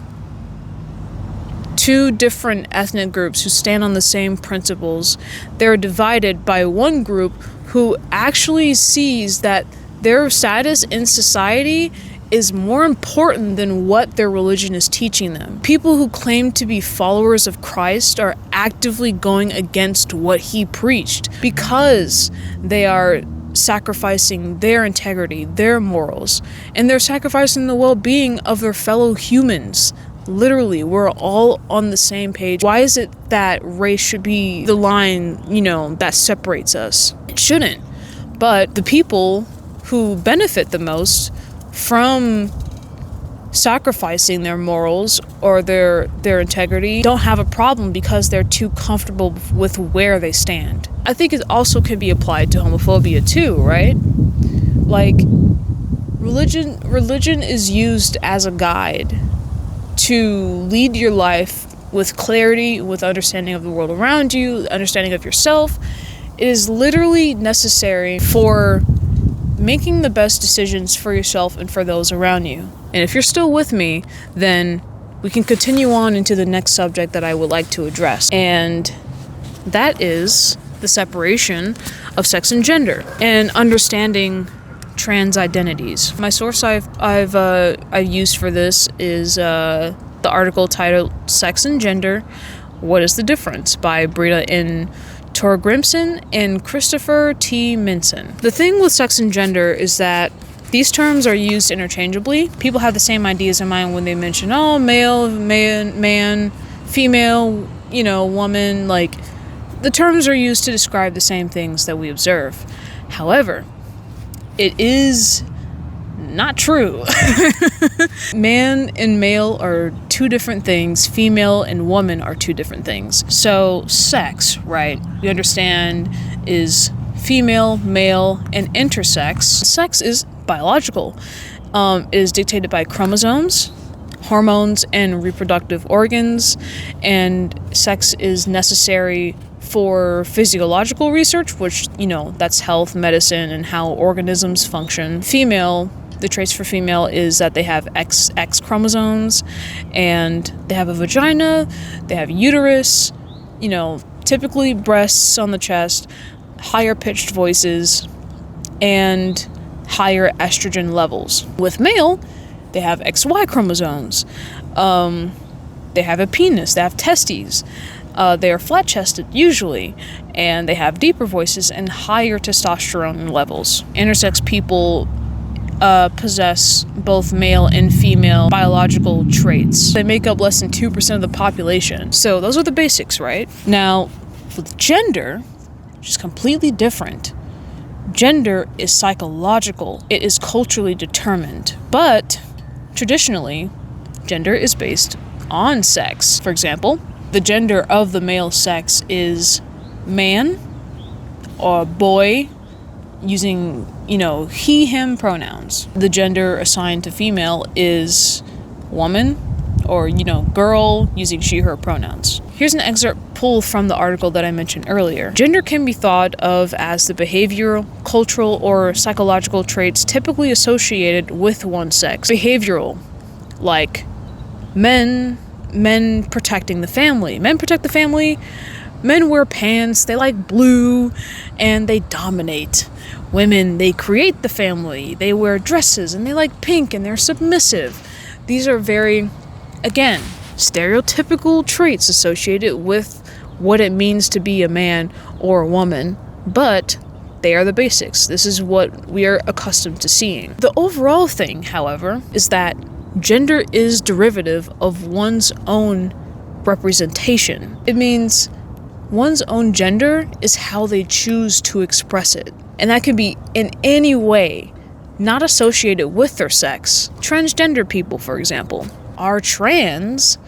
two different ethnic groups who stand on the same principles, they're divided by one group who actually sees that their status in society is more important than what their religion is teaching them. People who claim to be followers of Christ are actively going against what he preached because they are sacrificing their integrity, their morals, and they're sacrificing the well-being of their fellow humans. Literally, we're all on the same page. Why is it that race should be the line, that separates us? It shouldn't. But the people who benefit the most from sacrificing their morals or their integrity don't have a problem because they're too comfortable with where they stand. I think it also can be applied to homophobia too, right? Like, religion is used as a guide to lead your life with clarity, with understanding of the world around you, understanding of yourself. It is literally necessary for making the best decisions for yourself and for those around you. And if you're still with me, then we can continue on into the next subject that I would like to address. And that is the separation of sex and gender and understanding trans identities. My source I've used for this is the article titled "Sex and Gender: What is the Difference?" by Brita N. Torgrimson and Christopher T. Minson. The thing with sex and gender is that these terms are used interchangeably. People have the same ideas in mind when they mention, male, man, female, woman. Like, the terms are used to describe the same things that we observe. However, it is not true. Man and male are two different things. Female and woman are two different things. So sex, right, we understand is female, male, and intersex. Sex is biological. It is dictated by chromosomes, hormones, and reproductive organs, and sex is necessary for physiological research, which, that's health, medicine, and how organisms function. Female, the traits for female is that they have X chromosomes, and they have a vagina, they have uterus, typically breasts on the chest, higher pitched voices, and higher estrogen levels. With male, they have XY chromosomes. They have a penis, they have testes. They are flat-chested usually, and they have deeper voices and higher testosterone levels. Intersex people possess both male and female biological traits. They make up less than 2% of the population. So those are the basics, right? Now, with gender, which is completely different, gender is psychological. It is culturally determined. But traditionally, gender is based on sex. For example, the gender of the male sex is man or boy, using, he, him pronouns. The gender assigned to female is woman or, girl, using she, her pronouns. Here's an excerpt pulled from the article that I mentioned earlier. Gender can be thought of as the behavioral, cultural, or psychological traits typically associated with one sex. Behavioral, like men protecting the family. Men protect the family. Men wear pants, they like blue, and they dominate. Women, they create the family. They wear dresses, and they like pink, and they're submissive. These are very, again, stereotypical traits associated with what it means to be a man or a woman, but they are the basics. This is what we are accustomed to seeing. The overall thing, however, is that gender is derivative of one's own representation. It means one's own gender is how they choose to express it. And that can be in any way not associated with their sex. Transgender people, for example, are trans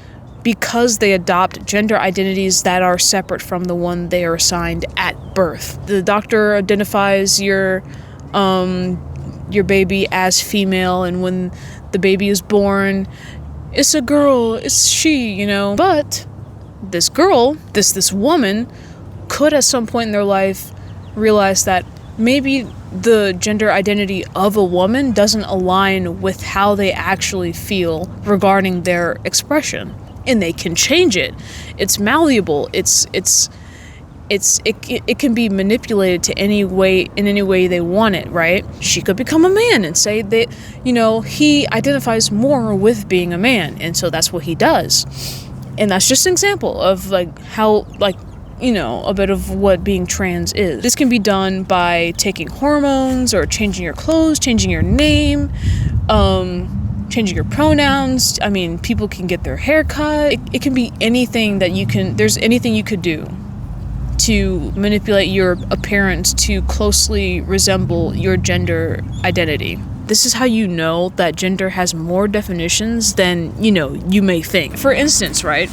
because they adopt gender identities that are separate from the one they are assigned at birth. The doctor identifies your baby as female, and when the baby is born, it's a girl, it's she, But this girl, this woman, could at some point in their life realize that maybe the gender identity of a woman doesn't align with how they actually feel regarding their expression. And they can change it. It's malleable. It can be manipulated to any way they want it, right? She could become a man and say that, he identifies more with being a man, and so that's what he does. And that's just an example of how a bit of what being trans is. This can be done by taking hormones or changing your clothes, changing your name, changing your pronouns. I mean, people can get their hair cut. It can be anything there's anything you could do to manipulate your appearance to closely resemble your gender identity. This is how you know that gender has more definitions than, you may think. For instance, right?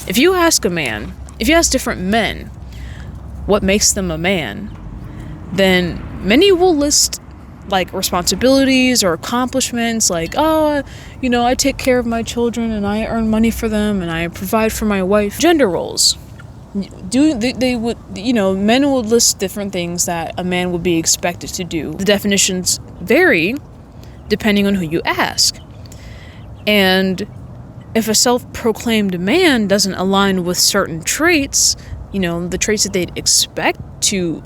If you ask different men what makes them a man, then many will list responsibilities or accomplishments I take care of my children and I earn money for them and I provide for my wife. Gender roles. Men would list different things that a man would be expected to do. The definitions vary depending on who you ask. And if a self-proclaimed man doesn't align with certain traits, the traits that they'd expect to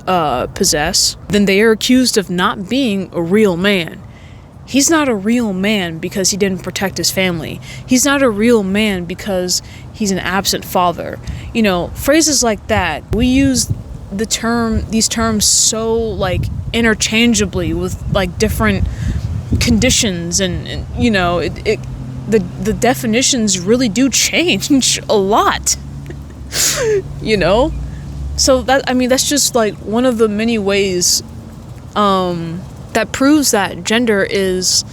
possess, then they are accused of not being a real man. He's not a real man because he didn't protect his family. He's not a real man because he's an absent father. Phrases like that. We use these terms so interchangeably with different conditions, and the definitions really do change a lot. So that's just one of the many ways that proves that gender is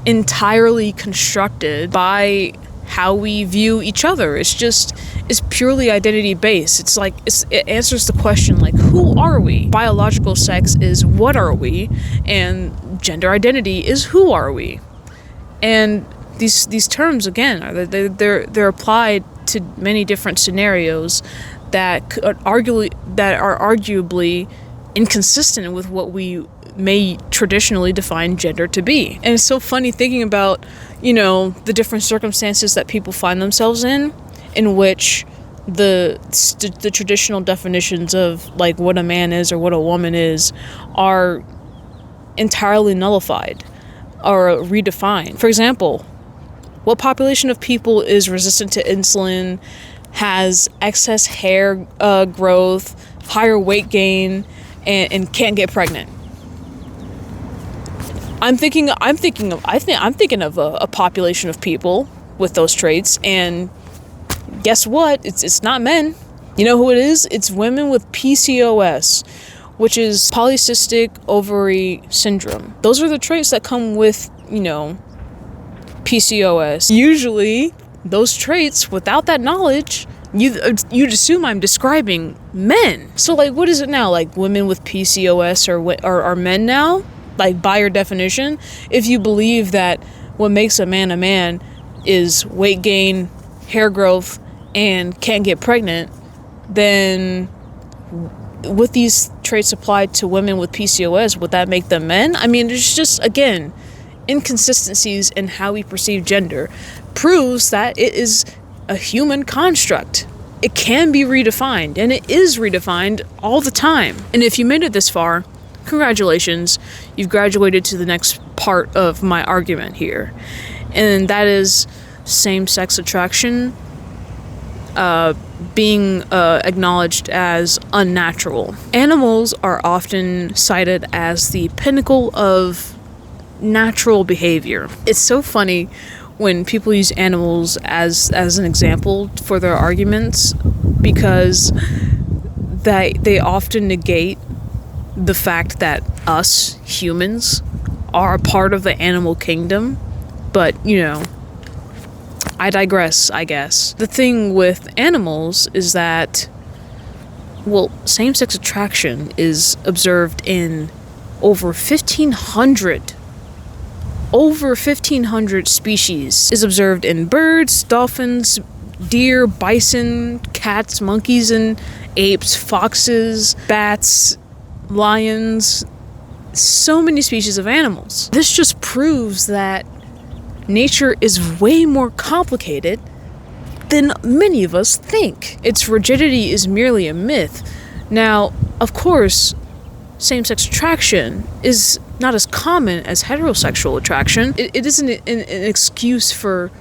entirely constructed by how we view each other. It's purely identity based. It answers the question who are we? Biological sex is what are we, and gender identity is who are we. And these terms again they're applied to many different scenarios that are arguably inconsistent with what we may traditionally define gender to be. And it's so funny thinking about, the different circumstances that people find themselves in which the traditional definitions of like what a man is or what a woman is are entirely nullified or redefined. For example, what population of people is resistant to insulin, has excess hair growth, higher weight gain, and can't get pregnant? I'm thinking of a population of people with those traits, and guess what? It's not men. You know who it is? It's women with PCOS, which is polycystic ovary syndrome. Those are the traits that come with, PCOS. Usually, those traits, without that knowledge, you'd assume I'm describing men. So, like, what is it now? Like, women with PCOS are men now? Like, by your definition? If you believe that what makes a man is weight gain, hair growth, and can't get pregnant, then with these traits applied to women with PCOS, would that make them men? I mean, there's just, again, inconsistencies in how we perceive gender. Proves that it is a human construct. It can be redefined, and it is redefined all the time. And if you made it this far, congratulations, you've graduated to the next part of my argument here. And that is same-sex attraction being acknowledged as unnatural. Animals are often cited as the pinnacle of natural behavior. It's so funny when people use animals as an example for their arguments, because they often negate the fact that us humans are a part of the animal kingdom. But I digress, I guess. The thing with animals is that, well, same-sex attraction is observed in over 1,500 species. Is observed in birds, dolphins, deer, bison, cats, monkeys and apes, foxes, bats, lions, so many species of animals. This just proves that nature is way more complicated than many of us think. Its rigidity is merely a myth. Now, of course, same-sex attraction is not as common as heterosexual attraction. It isn't an excuse for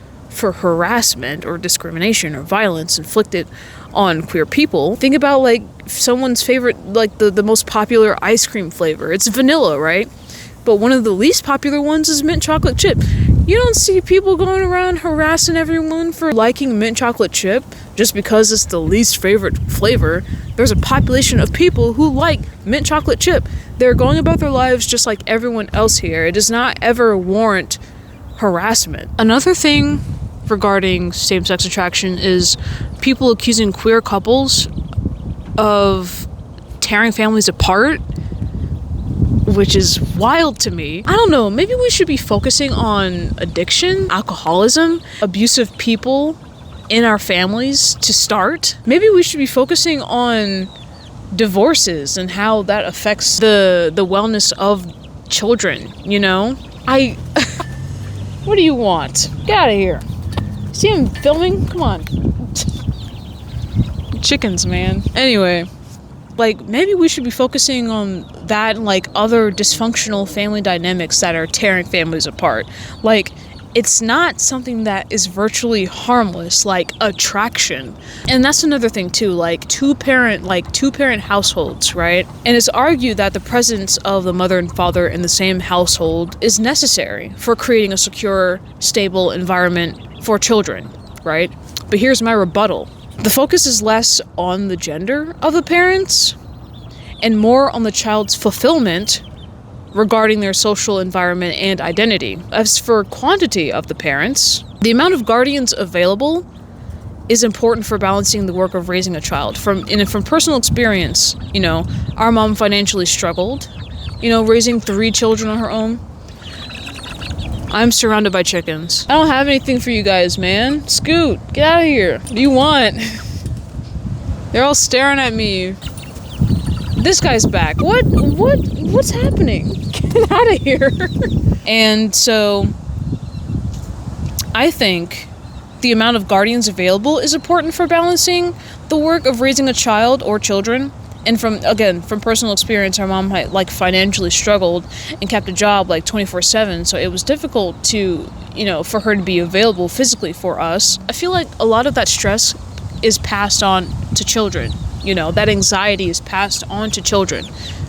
harassment or discrimination or violence inflicted on queer people. Think about, like, someone's favorite, like, the most popular ice cream flavor. It's vanilla, right? But one of the least popular ones is mint chocolate chip. You don't see people going around harassing everyone for liking mint chocolate chip just because it's the least favorite flavor. There's a population of people who like mint chocolate chip. They're going about their lives just like everyone else here. It does not ever warrant harassment. Another thing regarding same-sex attraction is people accusing queer couples of tearing families apart, which is wild to me. I don't know, maybe we should be focusing on addiction, alcoholism, abusive people in our families to start. Maybe we should be focusing on divorces and how that affects the wellness of children, What do you want? Get out of here. See him filming? Come on. Chickens, man. Anyway, like, maybe we should be focusing on that and, like, other dysfunctional family dynamics that are tearing families apart. Like, it's not something that is virtually harmless, like attraction. And that's another thing too, like two-parent households, right? And it's argued that the presence of the mother and father in the same household is necessary for creating a secure, stable environment for children, right? But here's my rebuttal. The focus is less on the gender of the parents and more on the child's fulfillment regarding their social environment and identity. As for quantity of the parents, the amount of guardians available is important for balancing the work of raising a child. From personal experience, our mom financially struggled, raising 3 children on her own. I'm surrounded by chickens. I don't have anything for you guys, man. Scoot, get out of here. What do you want? They're all staring at me. This guy's back. What's happening? Get out of here. And so I think the amount of guardians available is important for balancing the work of raising a child or children. And from personal experience, our mom had financially struggled and kept a job 24/7, so it was difficult to, for her to be available physically for us. I feel like a lot of that stress is passed on to children. That anxiety is passed on to children.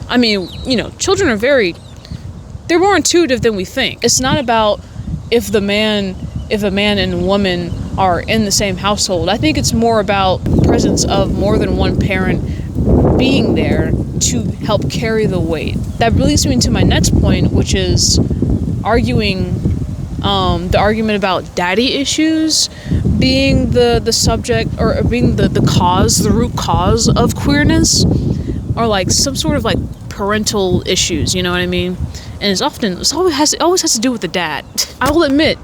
I mean, children are they're more intuitive than we think. It's not about if a man and woman are in the same household. I think it's more about the presence of more than one parent being there to help carry the weight. That leads me to my next point, which is the argument about daddy issues being the subject, or being the root cause of queerness, or some sort of parental issues, you know what I mean? And it always has to do with the dad. I will admit,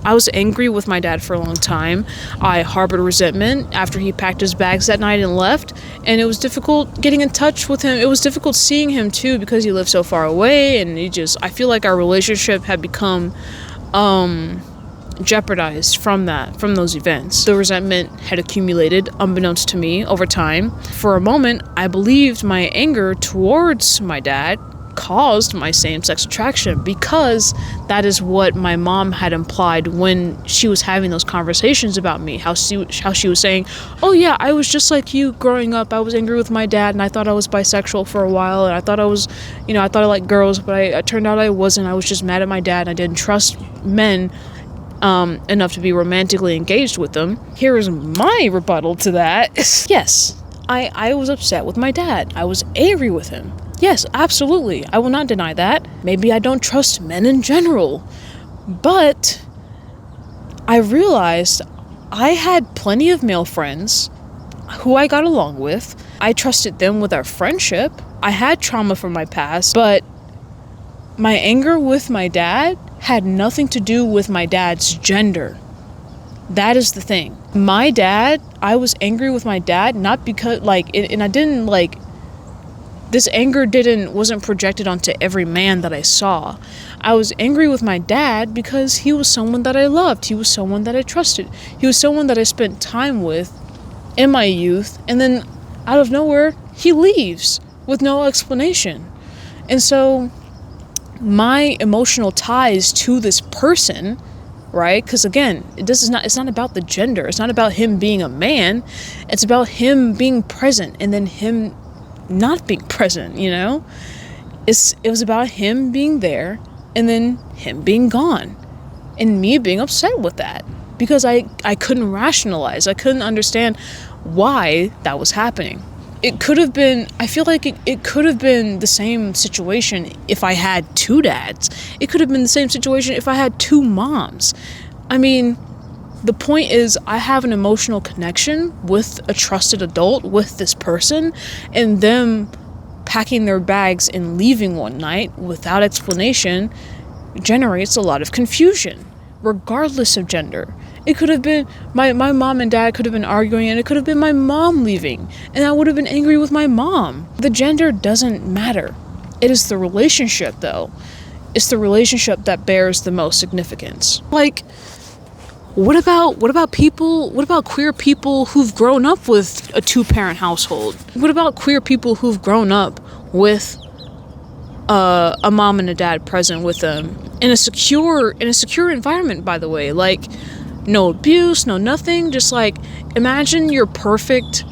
I was angry with my dad for a long time. I harbored resentment after he packed his bags that night and left, and it was difficult getting in touch with him. It was difficult seeing him too, because he lived so far away, and I feel like our relationship had become jeopardized from those events. The resentment had accumulated, unbeknownst to me, over time. For a moment, I believed my anger towards my dad caused my same-sex attraction, because that is what my mom had implied when she was having those conversations about me. How she was saying, oh yeah, I was just like you growing up. I was angry with my dad, and I thought I was bisexual for a while, and I thought I was, I thought I liked girls, but it turned out I wasn't. I was just mad at my dad, and I didn't trust men enough to be romantically engaged with them. Here is my rebuttal to that. Yes, I was upset with my dad. I was angry with him. Yes, absolutely. I will not deny that. Maybe I don't trust men in general. But I realized I had plenty of male friends who I got along with. I trusted them with our friendship. I had trauma from my past, but my anger with my dad had nothing to do with my dad's gender. That is the thing. My dad, I was angry with my dad, not because, and I didn't, this anger wasn't projected onto every man that I saw. I was angry with my dad because he was someone that I loved. He was someone that I trusted. He was someone that I spent time with in my youth, and then out of nowhere, he leaves with no explanation. And so my emotional ties to this person, right? Because again, it's not about the gender. It's not about him being a man. It's about him being present and then him not being present, It was about him being there and then him being gone, and me being upset with that because I couldn't rationalize. I couldn't understand why that was happening. It could have been, I feel like it could have been the same situation if I had two dads. It could have been the same situation if I had two moms. I mean, the point is, I have an emotional connection with a trusted adult, with this person, and them packing their bags and leaving one night without explanation generates a lot of confusion, regardless of gender. It could have been, my mom and dad could have been arguing, and it could have been my mom leaving, and I would have been angry with my mom. The gender doesn't matter. It is the relationship, though. It's the relationship that bears the most significance. What about queer people who've grown up with a two-parent household? What about queer people who've grown up with a mom and a dad present with them in a secure environment, by the way? No abuse, no nothing, just imagine your perfect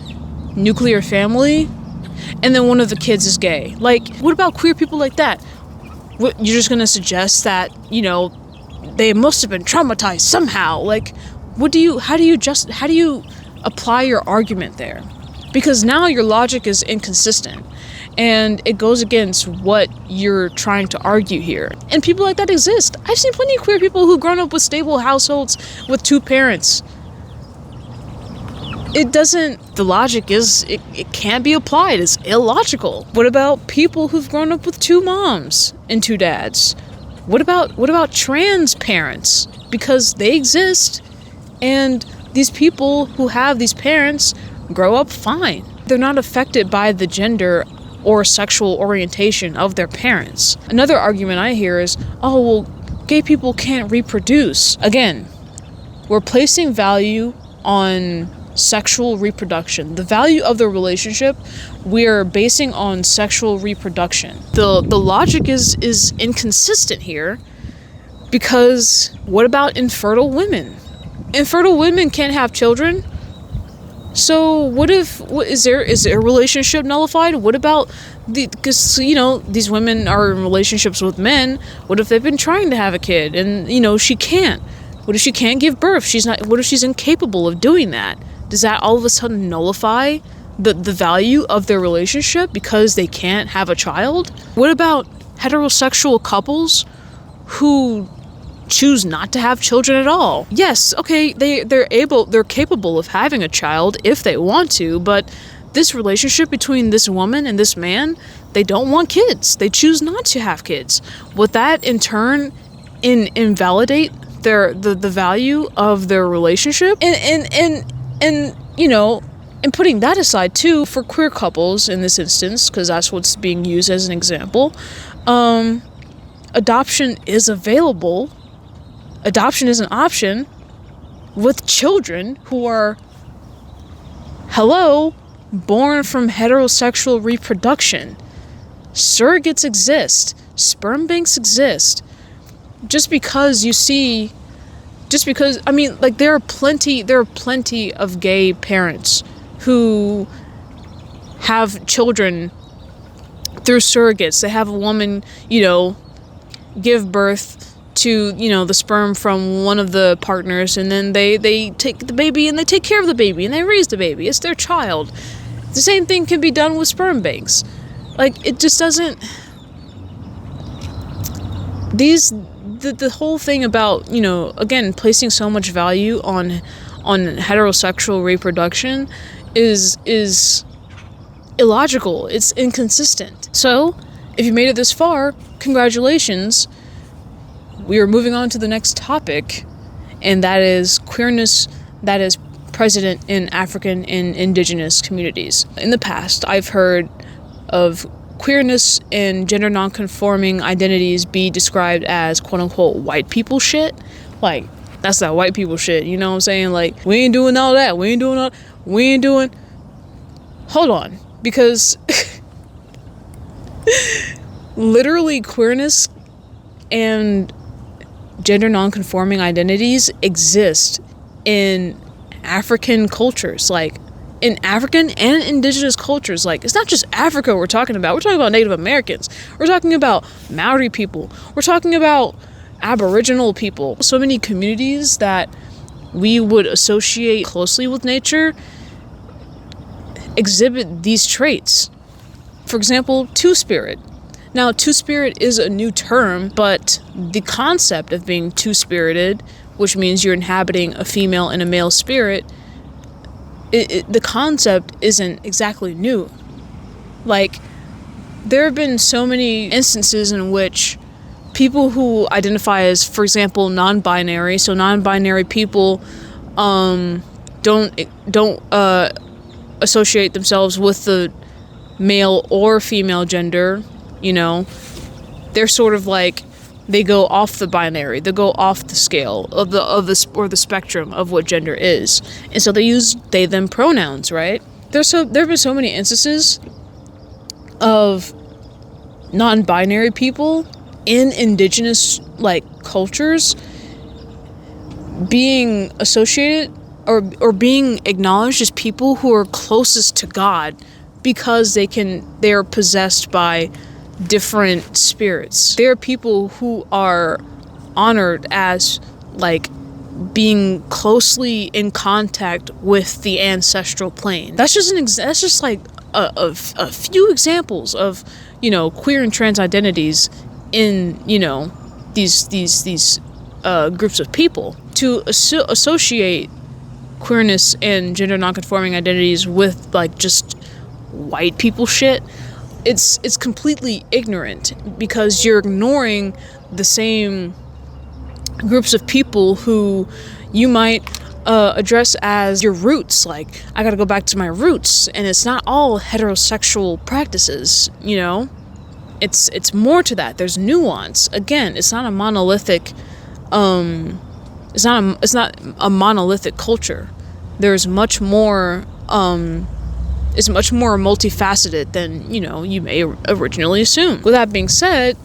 nuclear family and then one of the kids is gay. What about queer people like that? You're just gonna suggest that, they must have been traumatized somehow. How do you apply your argument there? Because now your logic is inconsistent and it goes against what you're trying to argue here. And people like that exist. I've seen plenty of queer people who've grown up with stable households with two parents. The logic it can't be applied. It's illogical. What about people who've grown up with two moms and two dads? What about trans parents? Because they exist, and these people who have these parents grow up fine. They're not affected by the gender or sexual orientation of their parents. Another argument I hear is, oh, well, gay people can't reproduce. Again, We're placing value on sexual reproduction. The value of the relationship we're basing on sexual reproduction. The logic is inconsistent here, because what about infertile women? Infertile women can't have children. So what if, is their relationship nullified? What about because these women are in relationships with men. What if they've been trying to have a kid and she can't? What if she can't give birth? What if she's incapable of doing that? Does that all of a sudden nullify the value of their relationship because they can't have a child? What about heterosexual couples who choose not to have children at all? Yes, okay, they're capable of having a child if they want to, but this relationship between this woman and this man, they don't want kids. They choose not to have kids. Would that in turn invalidate the value of their relationship? And putting that aside too, for queer couples in this instance, because that's what's being used as an example, adoption is available. Adoption is an option with children who are, born from heterosexual reproduction. Surrogates exist. Sperm banks exist. There are plenty of gay parents who have children through surrogates. They have a woman, give birth to, the sperm from one of the partners, and then they take the baby and they take care of the baby and they raise the baby. It's their child. The same thing can be done with sperm banks. It just doesn't... The whole thing about, again, placing so much value on heterosexual reproduction is illogical. It's inconsistent. So, if you made it this far, congratulations. We are moving on to the next topic, and that is queerness that is present in African and indigenous communities. In the past, I've heard of queerness and gender non-conforming identities be described as quote-unquote white people shit. That's that white people shit, you know what I'm saying? We ain't doing all that. Hold on, because literally queerness and gender non-conforming identities exist in African cultures, in African and indigenous cultures. It's not just Africa we're talking about. We're talking about Native Americans. We're talking about Maori people. We're talking about Aboriginal people. So many communities that we would associate closely with nature exhibit these traits. For example, two-spirit. Now, two-spirit is a new term, but the concept of being two-spirited, which means you're inhabiting a female and a male spirit, the concept isn't exactly new. There have been so many instances in which people who identify as, for example, non-binary, so non-binary people don't associate themselves with the male or female gender. They're sort of they go off the binary, they go off the scale of the spectrum of what gender is, and so they use they them pronouns, right? There have been so many instances of non-binary people in indigenous cultures being associated or being acknowledged as people who are closest to God because they are possessed by different spirits. There are people who are honored as being closely in contact with the ancestral plane. That's just a few examples of queer and trans identities in these groups of people. To associate queerness and gender nonconforming identities with just white people shit, it's completely ignorant, because you're ignoring the same groups of people who you might address as your roots. I gotta go back to my roots, and it's not all heterosexual practices. It's more to that. There's nuance. Again, it's not a monolithic it's not a monolithic culture. There's much more, it's much more multifaceted than, you may originally assume. With that being said,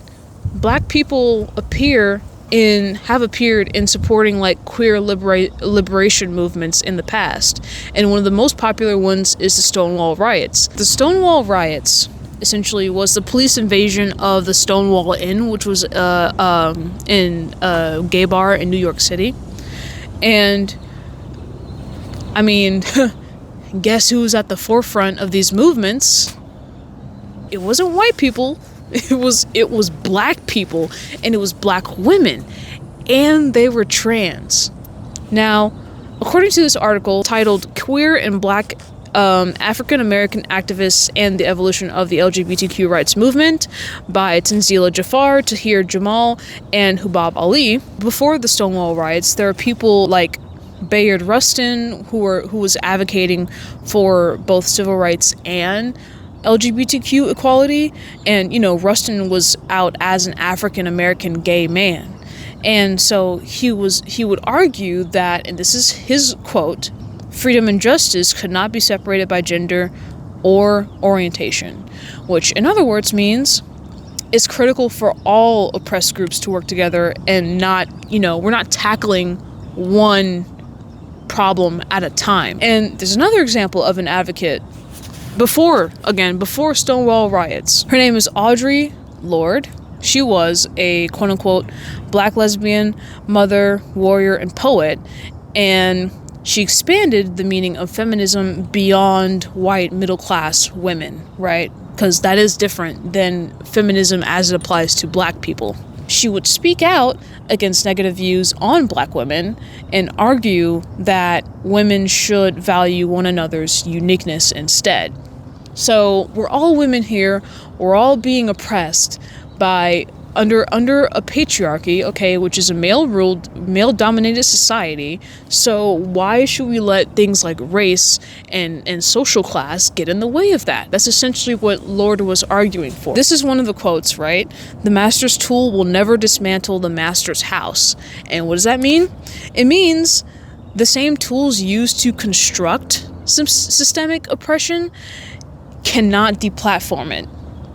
black people have appeared in supporting like queer liberation movements in the past, and one of the most popular ones is the Stonewall riots. The Stonewall riots essentially was the police invasion of the Stonewall Inn, which was in a gay bar in New York City. And I mean, guess who was at the forefront of these movements? It wasn't white people. It was black people, and it was black women, and they were trans. Now, according to this article titled "Queer and Black African American Activists and the Evolution of the LGBTQ Rights Movement" by Tanzila Jafar, Tahir Jamal, and Hubab Ali. Before the Stonewall riots, there are people like Bayard Rustin who was advocating for both civil rights and LGBTQ equality, and Rustin was out as an African American gay man, and so he would argue that, and this is his quote, "Freedom and justice could not be separated by gender or orientation," which in other words means it's critical for all oppressed groups to work together and not, we're not tackling one problem at a time. And there's another example of an advocate before Stonewall riots. Her name is Audre Lorde. She was a quote-unquote black lesbian, mother, warrior, and poet, and she expanded the meaning of feminism beyond white middle-class women, right? Because that is different than feminism as it applies to black people. She would speak out against negative views on black women and argue that women should value one another's uniqueness instead. So we're all women here. We're all being oppressed by under a patriarchy, okay, which is a male-dominated society. So why should we let things like race and social class get in the way of that? That's essentially what Lorde was arguing for. This is one of the quotes, right? "The master's tool will never dismantle the master's house." And what does that mean? It means the same tools used to construct some systemic oppression cannot deplatform it.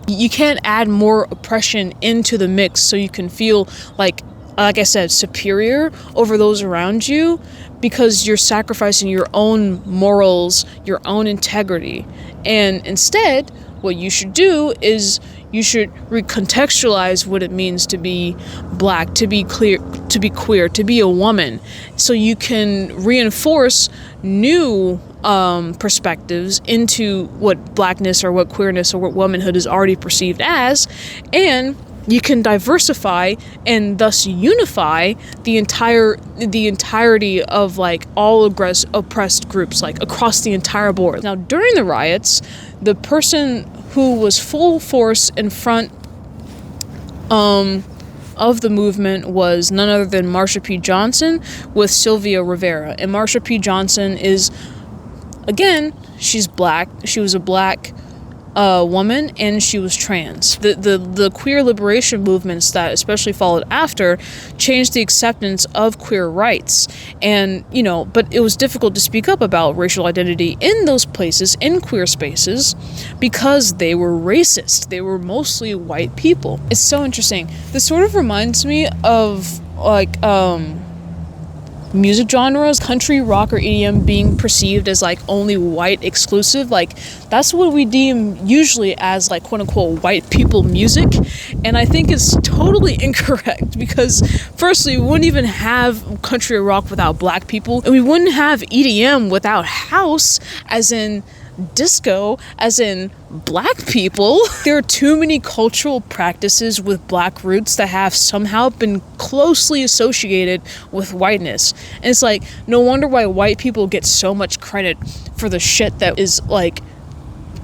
You can't add more oppression into the mix so you can feel like I said, superior over those around you, because you're sacrificing your own morals, your own integrity. And instead, what you should do is you should recontextualize what it means to be black, to be queer, to be a woman, so you can reinforce new perspectives into what blackness or what queerness or what womanhood is already perceived as, and you can diversify and thus unify the entirety of like all oppressed groups, like across the entire board. Now, during the riots, the person who was full force in front of the movement was none other than Marsha P. Johnson with Sylvia Rivera. And Marsha P. Johnson is, again, she's black. She was a black woman, and she was trans. The queer liberation movements that especially followed after changed the acceptance of queer rights. And, but it was difficult to speak up about racial identity in those places, in queer spaces, because they were racist. They were mostly white people. It's so interesting. This sort of reminds me of like music genres, country, rock, or EDM being perceived as like only white exclusive. Like that's what we deem usually as like quote unquote white people music, and I think it's totally incorrect, because firstly, we wouldn't even have country or rock without black people, and we wouldn't have EDM without house, as in disco, as in black people. There are too many cultural practices with black roots that have somehow been closely associated with whiteness, and it's like no wonder why white people get so much credit for the shit that is like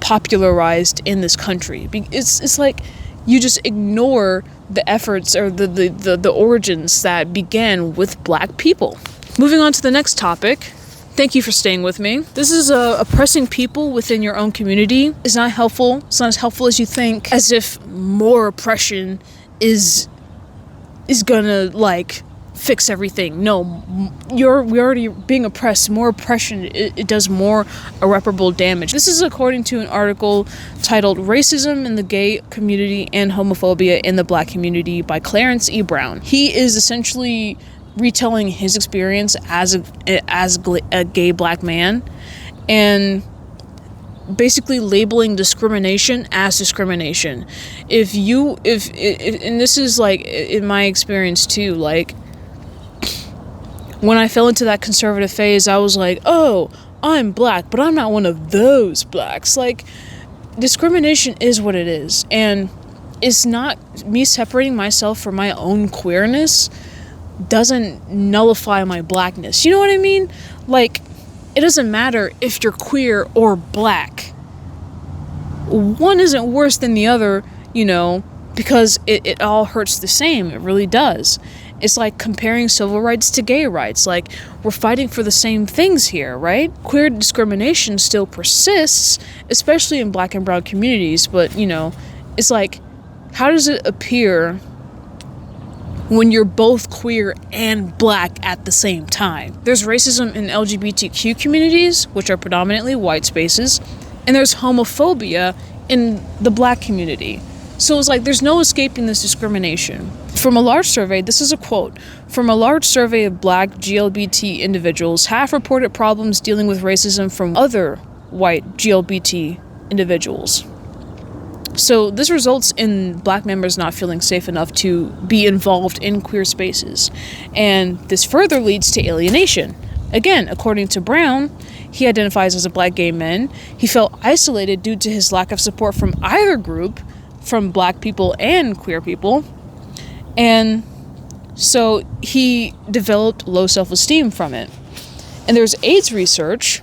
popularized in this country. It's like you just ignore the efforts or the origins that began with black people. Moving on to the next topic. Thank you for staying with me. This is oppressing people within your own community is not helpful. It's not as helpful as you think, as if more oppression is gonna like fix everything. No, we're already being oppressed. More oppression, it does more irreparable damage. This is according to an article titled Racism in the Gay Community and Homophobia in the Black Community by Clarence E. Brown. He is essentially retelling his experience as a gay black man, and basically labeling discrimination as discrimination. If and this is like in my experience too, like when I fell into that conservative phase, I was like, oh, I'm black, but I'm not one of those blacks. Like, discrimination is what it is, and it's not me separating myself from my own queerness doesn't nullify my blackness. You know what I mean? Like, it doesn't matter if you're queer or black. One isn't worse than the other, you know, because it all hurts the same. It really does. It's like comparing civil rights to gay rights. Like, we're fighting for the same things here, right? Queer discrimination still persists, especially in black and brown communities. But, you know, it's like, how does it appear when you're both queer and black at the same time? There's racism in LGBTQ communities, which are predominantly white spaces, and there's homophobia in the black community. So it's like there's no escaping this discrimination. From a large survey, this is a quote, from a large survey of black GLBT individuals, half reported problems dealing with racism from other white GLBT individuals. So this results in black members not feeling safe enough to be involved in queer spaces. And this further leads to alienation. Again, according to Brown, he identifies as a black gay man. He felt isolated due to his lack of support from either group, from black people and queer people. And so he developed low self-esteem from it. And there's AIDS research,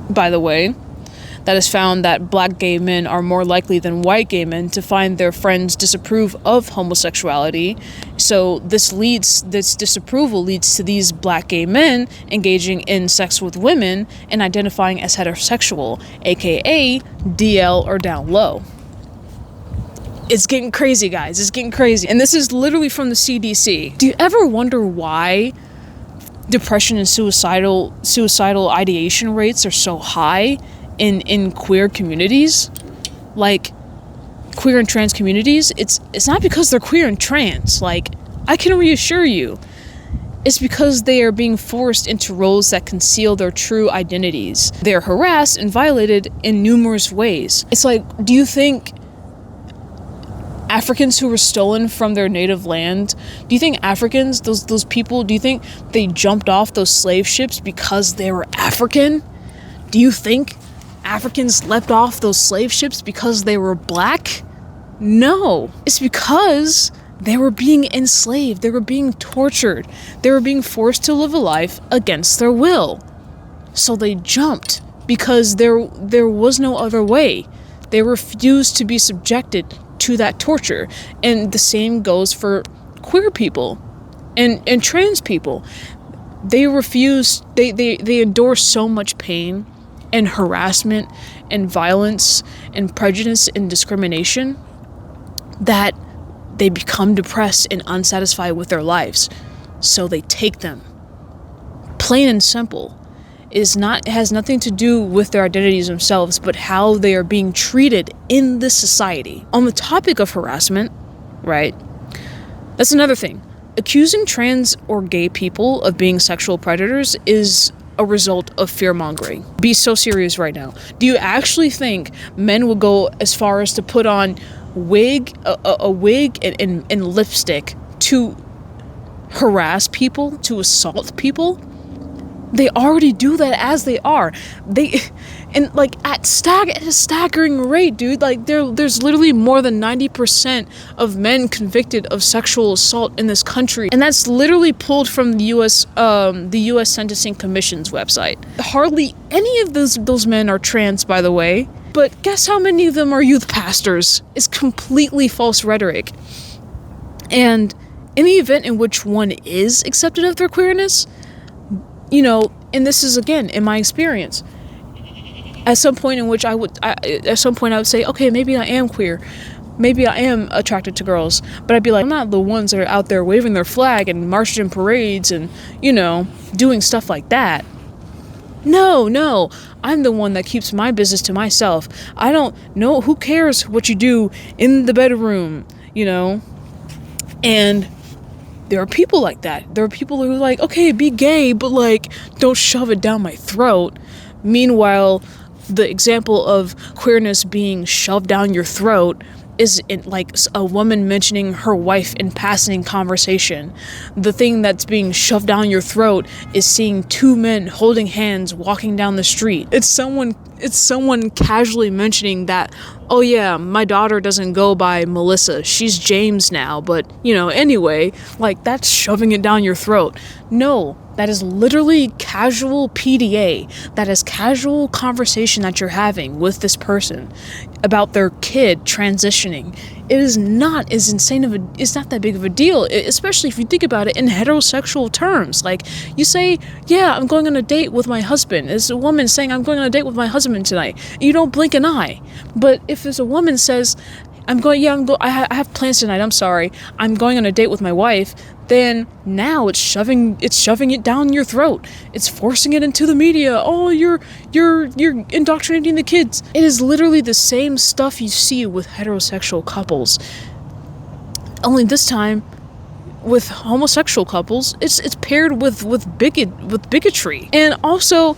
by the way, that has found that black gay men are more likely than white gay men to find their friends disapprove of homosexuality. So this disapproval leads to these black gay men engaging in sex with women and identifying as heterosexual, aka DL or down low. It's getting crazy, guys. It's getting crazy. And this is literally from the CDC. Do you ever wonder why depression and suicidal ideation rates are so high in queer communities, like queer and trans communities? It's not because they're queer and trans. Like, I can reassure you, it's because they are being forced into roles that conceal their true identities. They're harassed and violated in numerous ways. It's like, do you think Africans who were stolen from their native land, do you think Africans, those people, do you think they jumped off those slave ships because they were African? Do you think Africans leapt off those slave ships because they were black? No. It's because they were being enslaved. They were being tortured. They were being forced to live a life against their will. So they jumped because there was no other way. They refused to be subjected to that torture. And the same goes for queer people and trans people. They refuse, they endure so much pain and harassment and violence and prejudice and discrimination that they become depressed and unsatisfied with their lives. So they take them. Plain and simple. It has nothing to do with their identities themselves, but how they are being treated in this society. On the topic of harassment, right? That's another thing. Accusing trans or gay people of being sexual predators is a result of fear-mongering. Be so serious right now. Do you actually think men will go as far as to put on a wig and lipstick to harass people, to assault people? They already do that as they are. And like at a staggering rate, dude. Like there's literally more than 90% of men convicted of sexual assault in this country, and that's literally pulled from the U.S. Sentencing Commission's website. Hardly any of those men are trans, by the way. But guess how many of them are youth pastors? It's completely false rhetoric. And in the event in which one is accepted of their queerness, you know, and this is again in my experience, at some point I would say, okay, maybe I am queer, maybe I am attracted to girls, but I'd be like, I'm not the ones that are out there waving their flag and marching in parades and, doing stuff like that. No, I'm the one that keeps my business to myself. I don't know, who cares what you do in the bedroom, And there are people like that. There are people who are like, okay, be gay, but like, don't shove it down my throat. Meanwhile, the example of queerness being shoved down your throat is like a woman mentioning her wife in passing conversation. The thing that's being shoved down your throat is seeing two men holding hands walking down the street. It's someone casually mentioning that, oh yeah, my daughter doesn't go by Melissa, she's James now, but anyway, like, that's shoving it down your throat. No, that is literally casual PDA. That is casual conversation that you're having with this person about their kid transitioning. It is not it's not that big of a deal, especially if you think about it in heterosexual terms. Like, you say, yeah, I'm going on a date with my husband. It's a woman saying, I'm going on a date with my husband tonight. You don't blink an eye. But if there's a woman says, I have plans tonight, I'm sorry, I'm going on a date with my wife, then now it's shoving it down your throat. It's forcing it into the media. Oh, you're indoctrinating the kids. It is literally the same stuff you see with heterosexual couples. Only this time, with homosexual couples, it's paired with bigotry. And also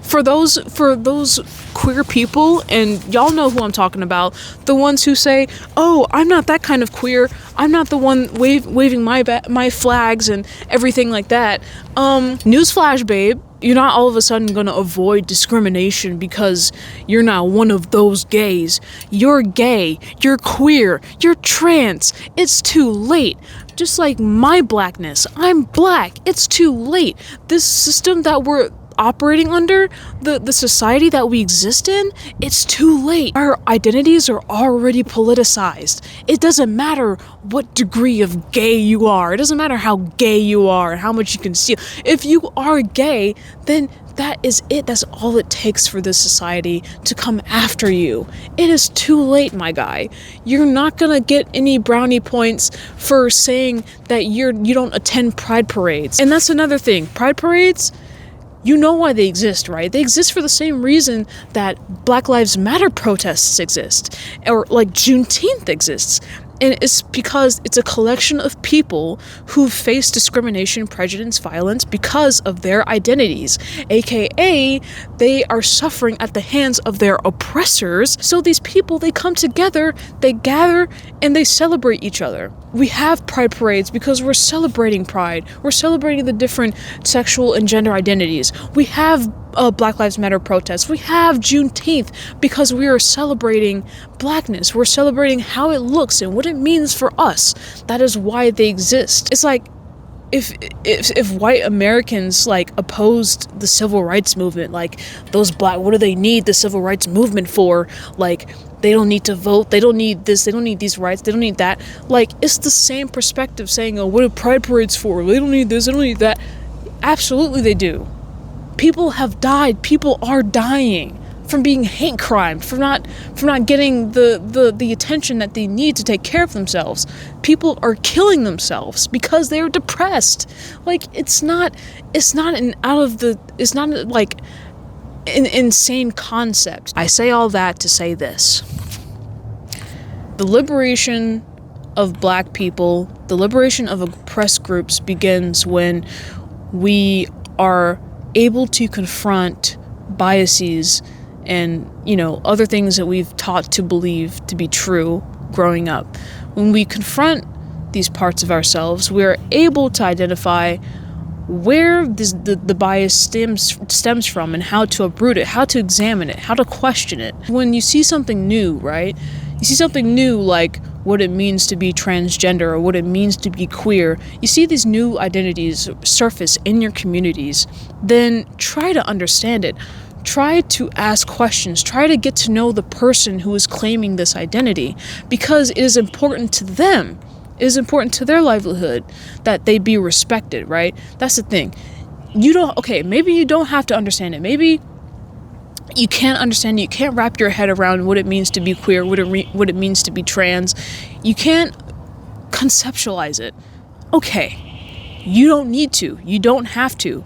for those queer people, and y'all know who I'm talking about, the ones who say, oh, I'm not that kind of queer, I'm not the one waving my flags and everything like that. Newsflash, babe, you're not all of a sudden gonna avoid discrimination because you're not one of those gays. You're gay, you're queer, you're trans. It's too late. Just like my blackness, I'm black. It's too late. This system that we're operating under, the society that we exist in, it's too late. Our identities are already politicized. It doesn't matter what degree of gay you are. It doesn't matter how gay you are and how much you conceal. If you are gay, then that is it. That's all it takes for this society to come after you. It is too late, my guy. You're not gonna get any brownie points for saying that you don't attend pride parades. And that's another thing. Pride parades, you know why they exist, right? They exist for the same reason that Black Lives Matter protests exist, or like Juneteenth exists. And it's because it's a collection of people who face discrimination, prejudice, violence because of their identities, aka they are suffering at the hands of their oppressors. So these people, they come together, they gather, and they celebrate each other. We have pride parades because we're celebrating pride. We're celebrating the different sexual and gender identities. We have Black Lives Matter protests. We have Juneteenth because we are celebrating blackness. We're celebrating how it looks and what it means for us. That is why they exist. It's like if white Americans like opposed the civil rights movement, like those black, what do they need the civil rights movement for? Like, they don't need to vote, they don't need this, they don't need these rights, they don't need that. Like, it's the same perspective saying, oh, what are pride parades for? They don't need this, they don't need that. Absolutely they do. People have died, people are dying from being hate crimed, from not getting the attention that they need to take care of themselves. People are killing themselves because they're depressed. Like, it's not like an insane concept. I say all that to say this. The liberation of black people, the liberation of oppressed groups begins when we are able to confront biases and, other things that we've taught to believe to be true growing up. When we confront these parts of ourselves, we're able to identify where the bias stems from and how to uproot it, how to examine it, how to question it. When you see something new, right? You see something new like what it means to be transgender or what it means to be queer. You see these new identities surface in your communities, then try to understand it. Try to ask questions. Try to get to know the person who is claiming this identity, because it is important to them. It is important to their livelihood that they be respected, right? That's the thing. Maybe you don't have to understand it. Maybe You can't understand, you can't wrap your head around what it means to be queer, what it means to be trans. You can't conceptualize it. Okay, you don't need to. You don't have to.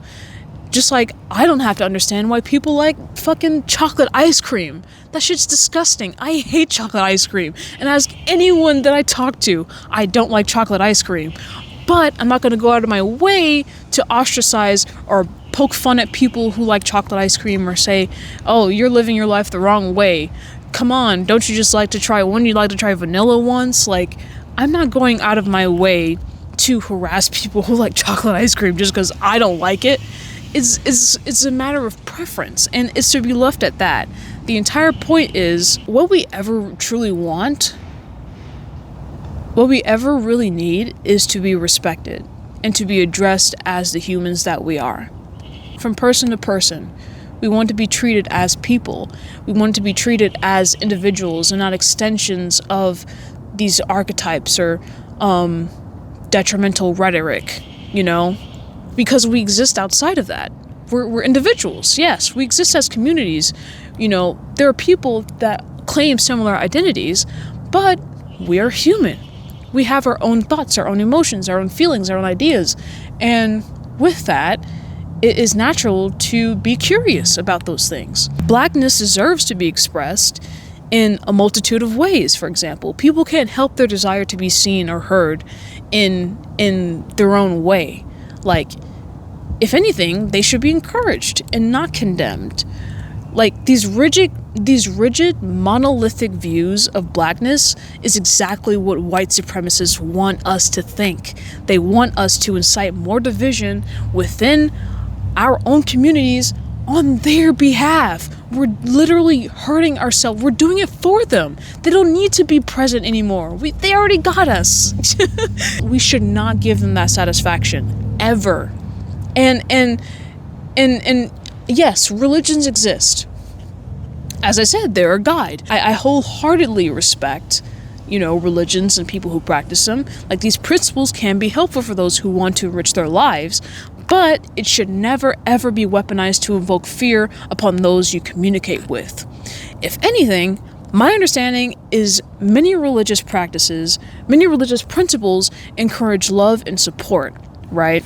Just like I don't have to understand why people like fucking chocolate ice cream. That shit's disgusting. I hate chocolate ice cream. And ask anyone that I talk to, I don't like chocolate ice cream. But I'm not going to go out of my way to ostracize or poke fun at people who like chocolate ice cream or say, oh, you're living your life the wrong way. Come on, don't you just like to try, wouldn't you like to try vanilla once? Like, I'm not going out of my way to harass people who like chocolate ice cream just because I don't like it. It's a matter of preference, and it's to be left at that. The entire point is, what we ever truly want, what we ever really need, is to be respected and to be addressed as the humans that we are. From person to person, we want to be treated as people. We want to be treated as individuals and not extensions of these archetypes or detrimental rhetoric, because we exist outside of that. We're individuals, yes, we exist as communities. There are people that claim similar identities, but we are human. We have our own thoughts, our own emotions, our own feelings, our own ideas. And with that, it is natural to be curious about those things. Blackness deserves to be expressed in a multitude of ways. For example, people can't help their desire to be seen or heard in their own way. Like, if anything, they should be encouraged and not condemned. Like, these rigid monolithic views of blackness is exactly what white supremacists want us to think. They want us to incite more division within our own communities on their behalf. We're literally hurting ourselves. We're doing it for them. They don't need to be present anymore. They already got us. We should not give them that satisfaction, ever. And yes, religions exist. As I said, they're a guide. I wholeheartedly respect, religions and people who practice them. Like, these principles can be helpful for those who want to enrich their lives, but it should never ever be weaponized to invoke fear upon those you communicate with. If anything, my understanding is many religious practices, many religious principles encourage love and support, right?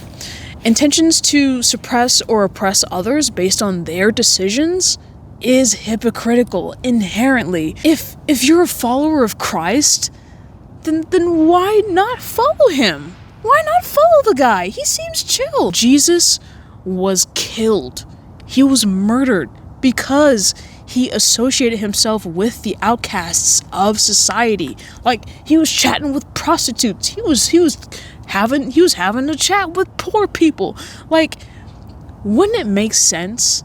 Intentions to suppress or oppress others based on their decisions is hypocritical inherently. If you're a follower of Christ, then why not follow him? Why not follow the guy? He seems chill. Jesus was killed. He was murdered because he associated himself with the outcasts of society. Like, he was chatting with prostitutes. He was having a chat with poor people. Like, wouldn't it make sense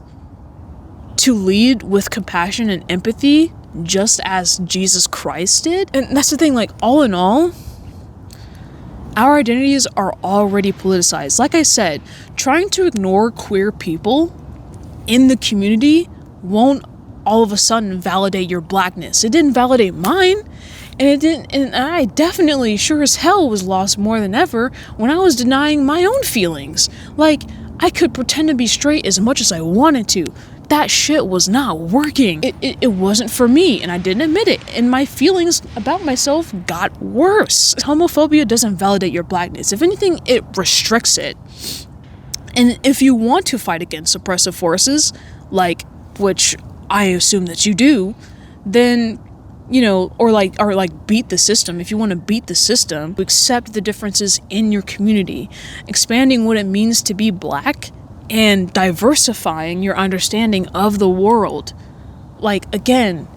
to lead with compassion and empathy just as Jesus Christ did? And that's the thing, like, all in all, our identities are already politicized. Like I said, trying to ignore queer people in the community won't all of a sudden validate your blackness. It didn't validate mine, and I definitely sure as hell was lost more than ever when I was denying my own feelings. Like, I could pretend to be straight as much as I wanted to. That shit was not working. It wasn't for me, and I didn't admit it, and my feelings about myself got worse. Homophobia doesn't validate your blackness. If anything, it restricts it. And if you want to fight against oppressive forces, like, which I assume that you do, then, or beat the system. If you want to beat the system, accept the differences in your community, expanding what it means to be black, and diversifying your understanding of the world. Like, again,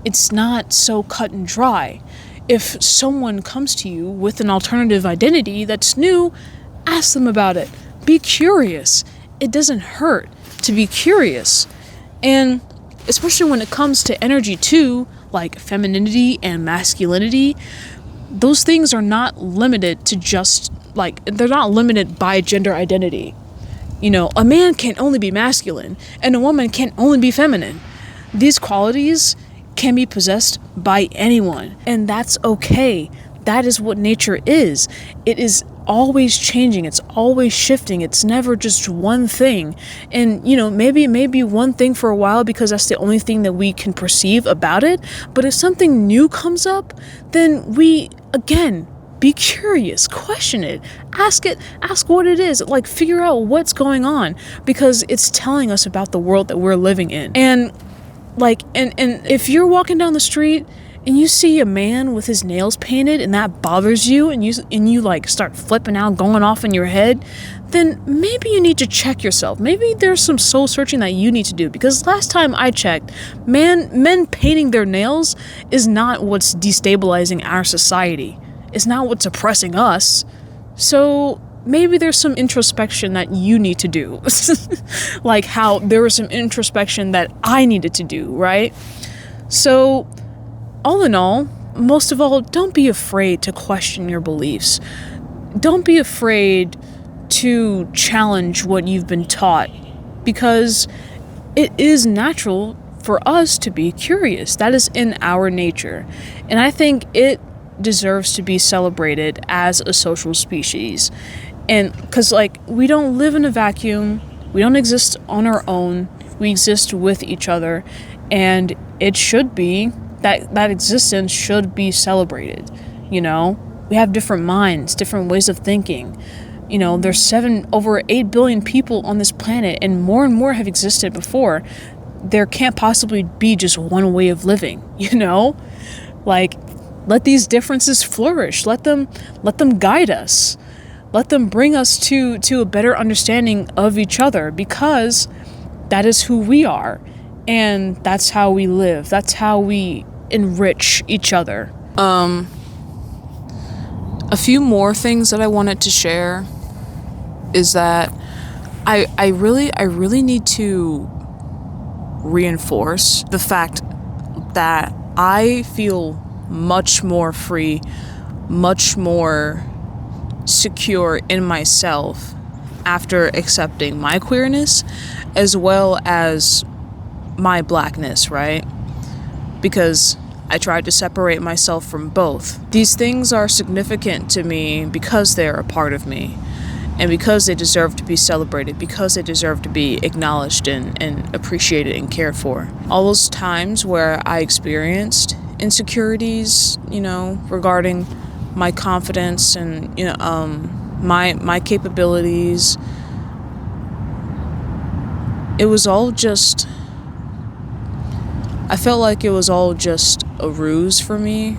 it's not so cut and dry. If someone comes to you with an alternative identity that's new, ask them about it. Be curious. It doesn't hurt to be curious. And especially when it comes to energy too, like femininity and masculinity, those things are not limited to just, they're not limited by gender identity. A man can only be masculine, and a woman can only be feminine. These qualities can be possessed by anyone, and that's okay. That is what nature is. It is always changing, it's always shifting, it's never just one thing. And maybe it may be one thing for a while because that's the only thing that we can perceive about it, but if something new comes up, then we, again, be curious, question it, ask what it is, like figure out what's going on, because it's telling us about the world that we're living in. And if you're walking down the street and you see a man with his nails painted and that bothers you, and you like start flipping out, going off in your head, then maybe you need to check yourself. Maybe there's some soul searching that you need to do, because last time I checked, men painting their nails is not what's destabilizing our society. It's not what's oppressing us. So maybe there's some introspection that you need to do. Like how there was some introspection that I needed to do, right? So all in all, most of all, don't be afraid to question your beliefs. Don't be afraid to challenge what you've been taught, because it is natural for us to be curious. That is in our nature. And I think it deserves to be celebrated as a social species. And because we don't live in a vacuum, we don't exist on our own, we exist with each other, and it should be that existence should be celebrated. We have different minds, different ways of thinking. There's over 8 billion people on this planet, and more have existed before. There can't possibly be just one way of living. Let these differences flourish. Let them guide us. Let them bring us to a better understanding of each other, because that is who we are, and that's how we live. That's how we enrich each other. A few more things that I wanted to share is that I really need to reinforce the fact that I feel much more free, much more secure in myself after accepting my queerness as well as my blackness, right? Because I tried to separate myself from both. These things are significant to me because they're a part of me, and because they deserve to be celebrated, because they deserve to be acknowledged and appreciated and cared for. All those times where I experienced insecurities, regarding my confidence and, my capabilities, it was all just, I felt like it was all just a ruse for me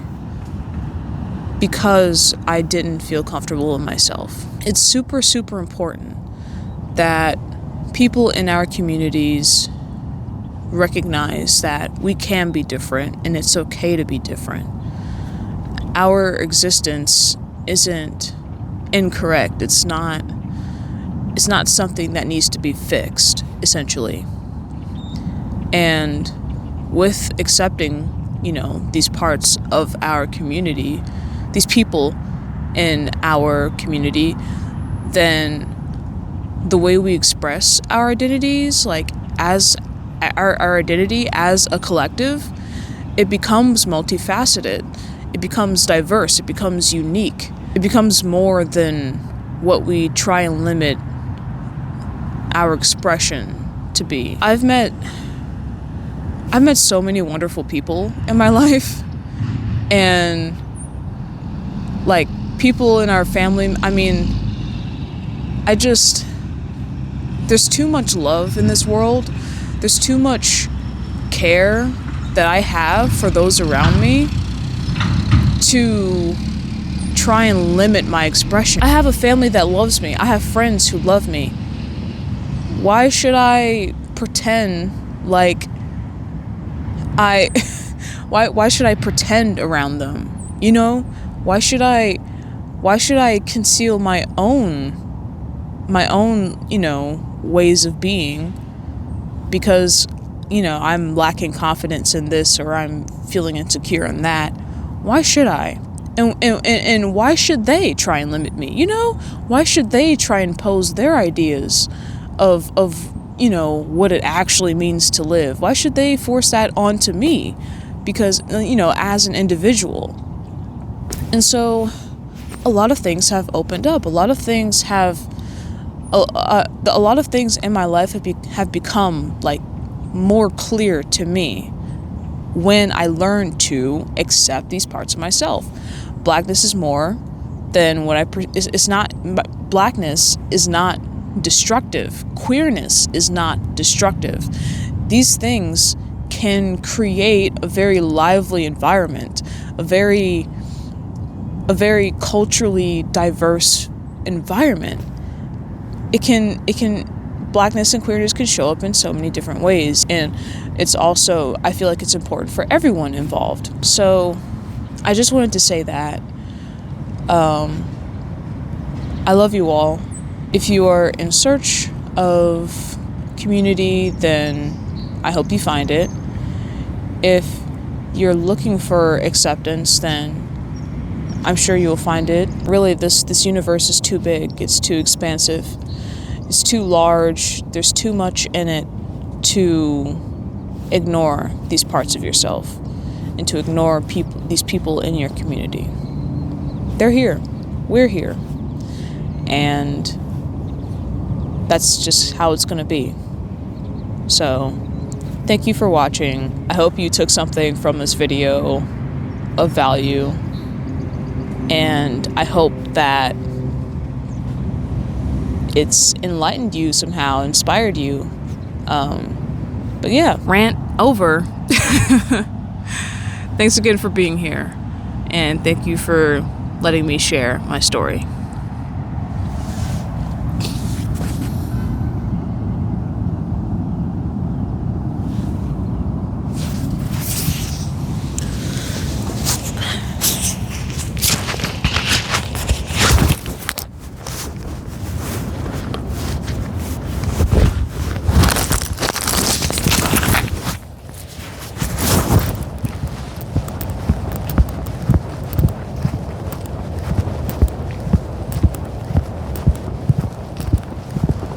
because I didn't feel comfortable in myself. It's super, super important that people in our communities recognize that we can be different and it's okay to be different. Our existence isn't incorrect. It's not something that needs to be fixed, essentially. And with accepting, these parts of our community, these people in our community, then the way we express our identities, as our identity as a collective, it becomes multifaceted, it becomes diverse, it becomes unique, it becomes more than what we try and limit our expression to be. I've met so many wonderful people in my life, and people in our family, there's too much love in this world. There's too much care that I have for those around me to try and limit my expression. I have a family that loves me. I have friends who love me. Why should I pretend why should I pretend around them? Why should I conceal my own ways of being because I'm lacking confidence in this, or I'm feeling insecure in that? Why should I? And why should they try and limit me? Why should they try and impose their ideas of what it actually means to live? Why should they force that onto me? Because as an individual. And so a lot of things have opened up. A lot of things in my life have become like more clear to me when I learned to accept these parts of myself. Blackness is more than what it's not. Blackness is not destructive. Queerness is not destructive. These things can create a very lively environment, a very culturally diverse environment. Blackness and queerness can show up in so many different ways, and it's also, I feel like it's important for everyone involved. So I just wanted to say that I love you all. If you are in search of community, then I hope you find it. If you're looking for acceptance, then I'm sure you'll find it. Really, this universe is too big. It's too expansive. It's too large. There's too much in it to ignore these parts of yourself and to ignore these people in your community. They're here. We're here. And that's just how it's going to be. So, thank you for watching. I hope you took something from this video of value. And I hope that it's enlightened you somehow, inspired you. But yeah, rant over. Thanks again for being here. And thank you for letting me share my story.